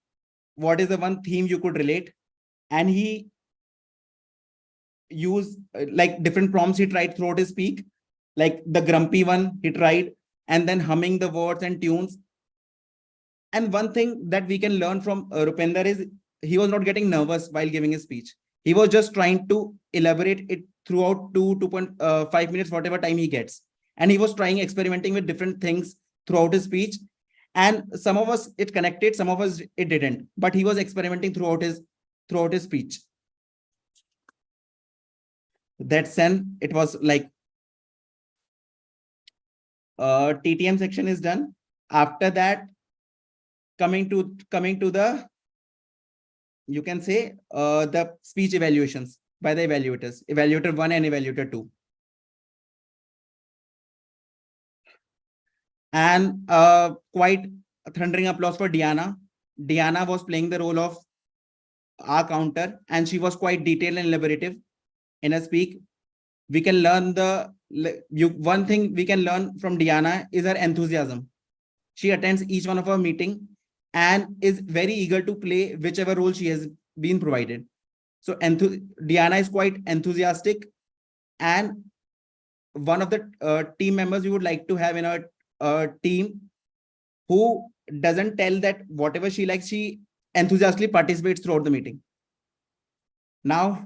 What is the one theme you could relate? And he used like different prompts he tried throughout his speak, like the grumpy one he tried, and then humming the words and tunes. And one thing that we can learn from Rupinder is he was not getting nervous while giving his speech. He was just trying to elaborate it throughout 2.5 minutes, whatever time he gets. And he was trying, experimenting with different things throughout his speech. And some of us it connected, some of us it didn't. But he was experimenting throughout his speech. That's when it was like TTM section is done. After that, coming to the, you can say, the speech evaluations by the evaluators, evaluator 1 and evaluator 2. And quite a thundering applause for Diana. Diana was playing the role of our counter, and she was quite detailed and elaborative in her speak. We can learn one thing we can learn from Diana is her enthusiasm. She attends each one of our meeting and is very eager to play whichever role she has been provided. So Diana is quite enthusiastic, and one of the team members we would like to have in our team who doesn't tell that whatever she likes, she enthusiastically participates throughout the meeting. Now,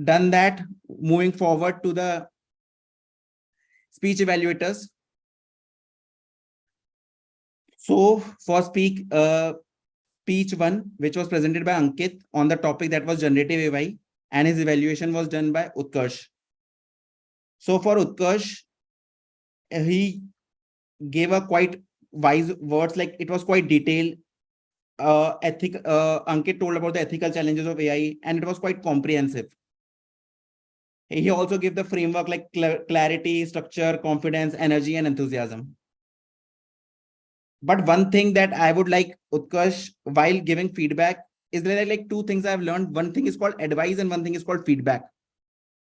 done that, moving forward to the speech evaluators. So for speech 1, which was presented by Ankit on the topic that was generative AI, and his evaluation was done by Utkarsh. So for Utkarsh, he gave a quite wise words, like it was quite detailed. Ankit told about the ethical challenges of AI, and it was quite comprehensive. He also gave the framework like clarity, structure, confidence, energy, and enthusiasm. But one thing that I would like Utkarsh, while giving feedback, is there like 2 things I've learned. One thing is called advice and one thing is called feedback.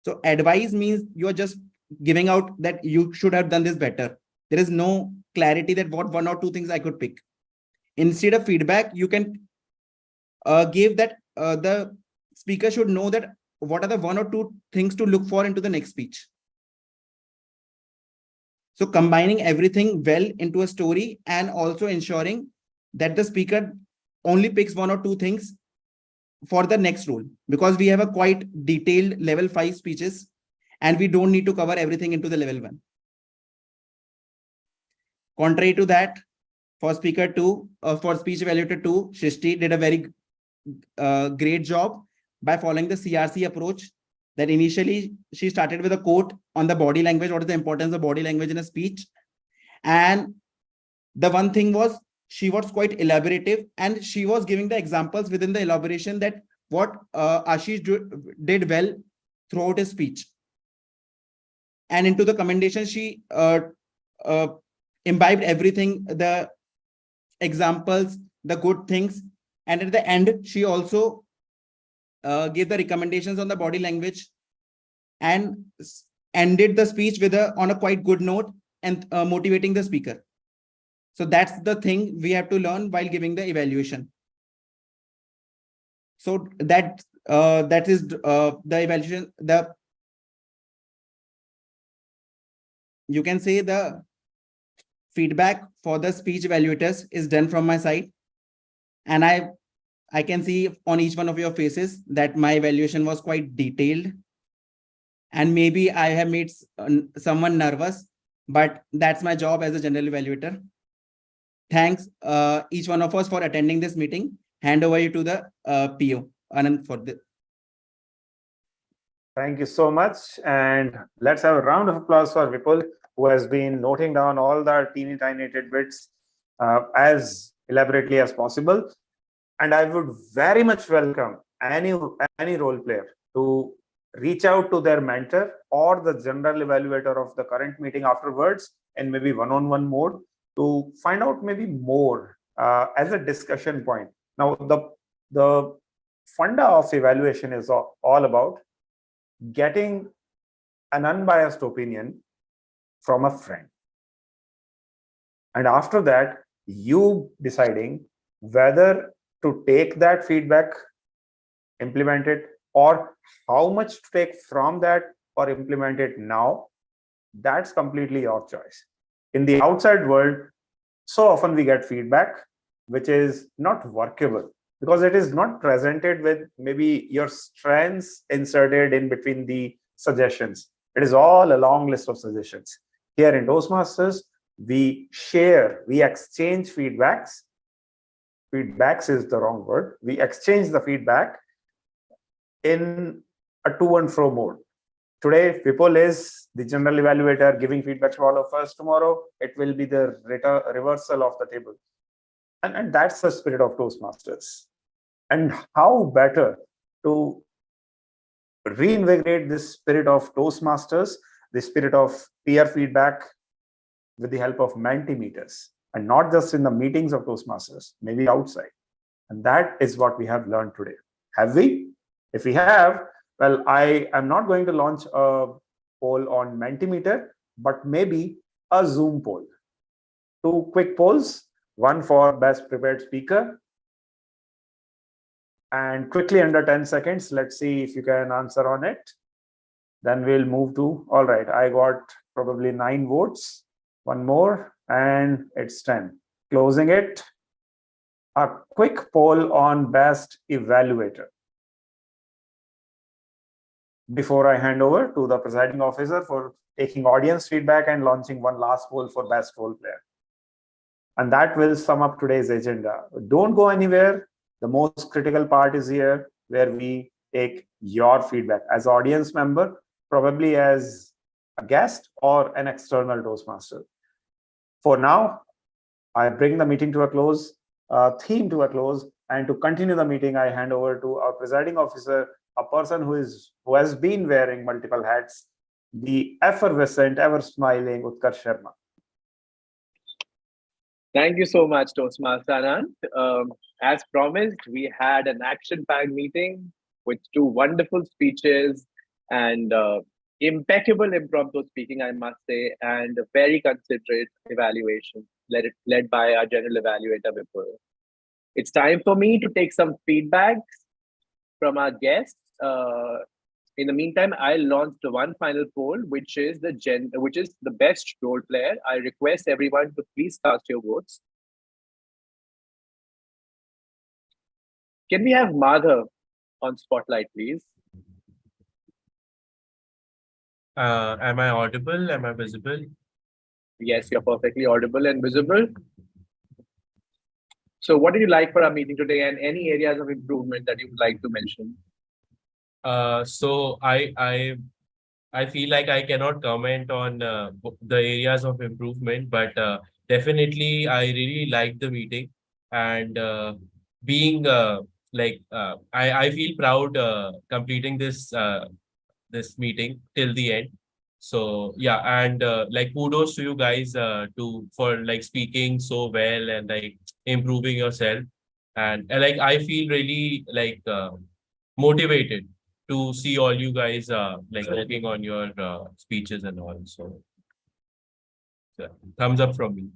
So advice means you're just giving out that you should have done this better. There is no clarity that what 1 or 2 things I could pick. Instead of feedback, you can give that the speaker should know that what are the 1 or 2 things to look for into the next speech. So combining everything well into a story, and also ensuring that the speaker only picks 1 or 2 things for the next role, because we have a quite detailed level 5 speeches and we don't need to cover everything into the level 1. Contrary to that, for speaker 2, for speech evaluator 2, Shishti did a very great job by following the CRC approach. That initially she started with a quote on the body language, what is the importance of body language in a speech. And the one thing was she was quite elaborative, and she was giving the examples within the elaboration that what Ashish did well throughout his speech. And into the commendation, she imbibed everything, the examples, the good things. And at the end, she also gave the recommendations on the body language and ended the speech with on a quite good note and motivating the speaker. So that's the thing we have to learn while giving the evaluation. So that is the evaluation. You can say the feedback for the speech evaluators is done from my side, and I can see on each one of your faces that my evaluation was quite detailed. and maybe I have made someone nervous, but that's my job as a general evaluator. Thanks, each one of us, for attending this meeting. Hand over you to the PO, Anand, for the.
Thank you so much. And let's have a round of applause for Vipul, who has been noting down all the teeny tiny tidbits as elaborately as possible. And I would very much welcome any role player to reach out to their mentor or the general evaluator of the current meeting afterwards, and maybe one-on-one mode, to find out maybe more as a discussion point. Now, the funda of evaluation is all about getting an unbiased opinion from a friend. And after that, you deciding whether to take that feedback, implement it, or how much to take from that or implement it now, that's completely your choice. In the outside world, so often we get feedback which is not workable because it is not presented with maybe your strengths inserted in between the suggestions. It is all a long list of suggestions. Here in Toastmasters, we share, we exchange feedbacks. Feedbacks is the wrong word. We exchange the feedback in a to and fro mode. Today, Vipul is the general evaluator giving feedback to all of us. Tomorrow, it will be the reversal of the table. And that's the spirit of Toastmasters. And how better to reinvigorate this spirit of Toastmasters, the spirit of peer feedback, with the help of Mentimeters, and not just in the meetings of Toastmasters, maybe outside. And that is what we have learned today. Have we? If we have, well, I am not going to launch a poll on Mentimeter, but maybe a Zoom poll. 2 quick polls, one for best prepared speaker. And quickly, under 10 seconds, let's see if you can answer on it. Then we'll move to, all right, I got probably 9 votes. One more, and it's 10. Closing it. A quick poll on best evaluator. Before I hand over to the presiding officer for taking audience feedback and launching one last poll for best role player. And that will sum up today's agenda. Don't go anywhere. The most critical part is here, where we take your feedback as audience member, probably as a guest or an external Toastmaster. For now, I bring the meeting to a close, theme to a close, and to continue the meeting, I hand over to our presiding officer, a person who has been wearing multiple hats, the effervescent, ever smiling Utkarsh Sharma.
Thank you so much, Toastmaster Anand. As promised, we had an action-packed meeting with 2 wonderful speeches and impeccable impromptu speaking, I must say, and a very considerate evaluation led by our general evaluator, Vipul. It's time for me to take some feedbacks from our guests. In the meantime, I'll launch the one final poll, which is the best role player. I request everyone to please cast your votes. Can we have Madhav on spotlight, please?
Am I audible? Am I visible?
Yes, you're perfectly audible and visible. So what did you like for our meeting today, and any areas of improvement that you would like to mention?
So I feel like I cannot comment on the areas of improvement, but definitely I really liked the meeting, and being I feel proud completing this meeting till the end. So yeah, and like kudos to you guys for like speaking so well and like improving yourself, and like I feel really like motivated to see all you guys like working on your speeches and all. So yeah, thumbs up from me.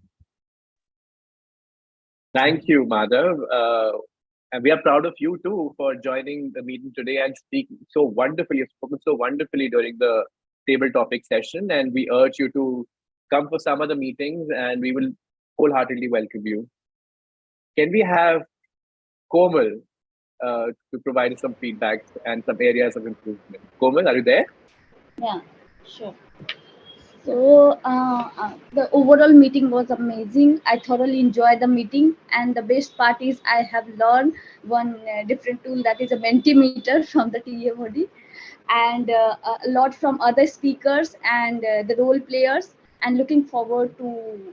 Thank you, Madhav. And we are proud of you too for joining the meeting today and speaking so wonderfully. You've spoken so wonderfully during the table topic session, and we urge you to come for some other meetings, and we will wholeheartedly welcome you. Can we have Komal to provide some feedback and some areas of improvement? Komal, are you there?
Yeah, sure. So the overall meeting was amazing. I thoroughly enjoyed the meeting, and the best part is I have learned one different tool, that is a Mentimeter from the TMOD, and a lot from other speakers and the role players. And looking forward to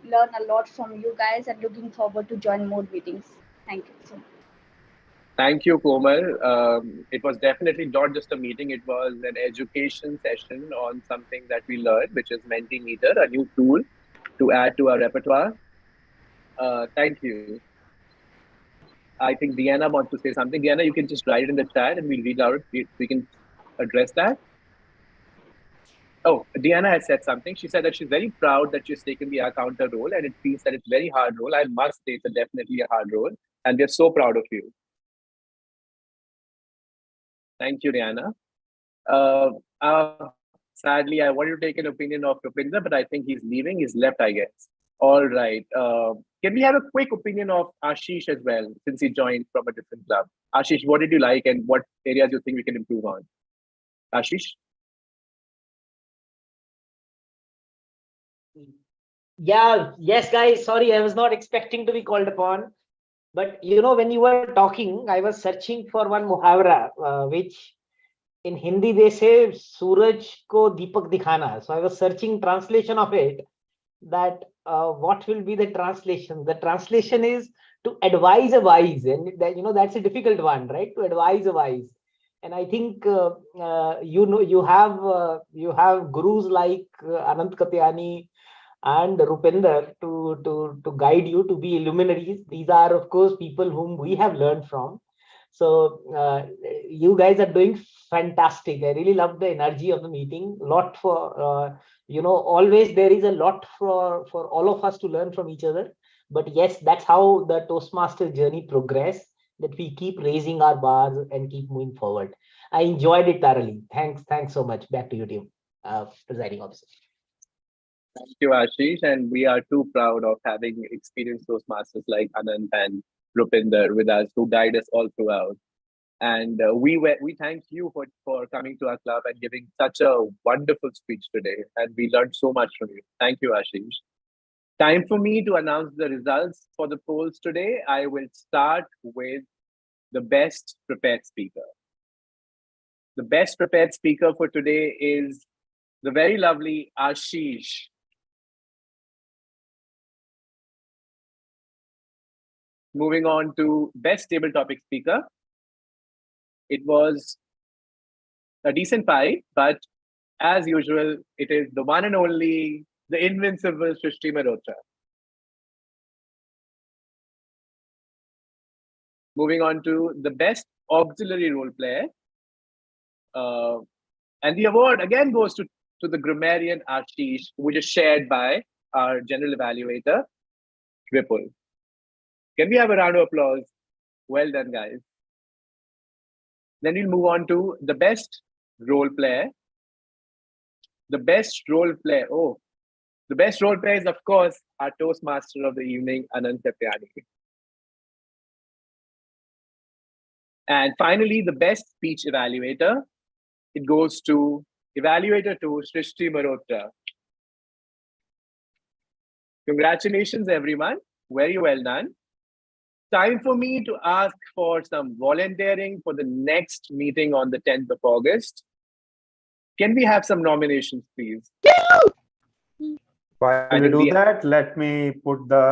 learn a lot from you guys, and looking forward to join more meetings. Thank you so much.
Thank you, Komal. It was definitely not just a meeting, it was an education session on something that we learned, which is Mentimeter, a new tool to add to our repertoire. Thank you. I think Deanna wants to say something. Deanna, you can just write it in the chat and we'll read out. We can address that. Oh, Deanna has said something. She said that she's very proud that she's taken the accounter role, and it feels that it's a very hard role. I must say it's definitely a hard role, and we're so proud of you. Thank you, Deanna. Sadly, I wanted to take an opinion of Rupinder, but I think he's leaving. He's left, I guess. All right. Can we have a quick opinion of Ashish as well, since he joined from a different club? Ashish, what did you like and what areas do you think we can improve on? Ashish?
Yeah, yes, guys. Sorry, I was not expecting to be called upon. But you know, when you were talking, I was searching for one muhavra, which in Hindi they say Suraj ko Deepak dikhana. So I was searching translation of it, that what will be the translation. The translation is to advise a wise, and that, you know, that's a difficult one, right? To advise a wise. And I think you know, you have gurus like Anant Katyani and Rupinder to guide you to be luminaries. These are, of course, people whom we have learned from. So you guys are doing fantastic. I really love the energy of the meeting. Lot for you know, always there is a lot for all of us to learn from each other. But yes, that's how the Toastmaster journey progress, that we keep raising our bars and keep moving forward. I enjoyed it thoroughly. Thanks so much. Back to you, team. Presiding officer.
Thank you, Ashish. And we are too proud of having experienced Toastmasters like Anand and Rupinder with us, who guide us all throughout. And we thank you for coming to our club and giving such a wonderful speech today. And we learned so much from you. Thank you, Ashish. Time for me to announce the results for the polls today. I will start with the best prepared speaker. The best prepared speaker for today is the very lovely Ashish. Moving on to best table topic speaker. It was a decent fight, but as usual, it is the one and only, the invincible Srishti Mehrotra. Moving on to the best auxiliary role player. And the award again goes to the grammarian Ashish, which is shared by our general evaluator, Vipul. Can we have a round of applause? Well done, guys. Then we'll move on to the best role player. The best role player. Oh, the best role player is, of course, our Toastmaster of the evening, Anant Katyani. And finally, the best speech evaluator. It goes to evaluator 2, Srishti Mehrotra. Congratulations, everyone. Very well done. Time for me to ask for some volunteering for the next meeting on the 10th of August. Can we have some nominations, please?
While we do that, let me put the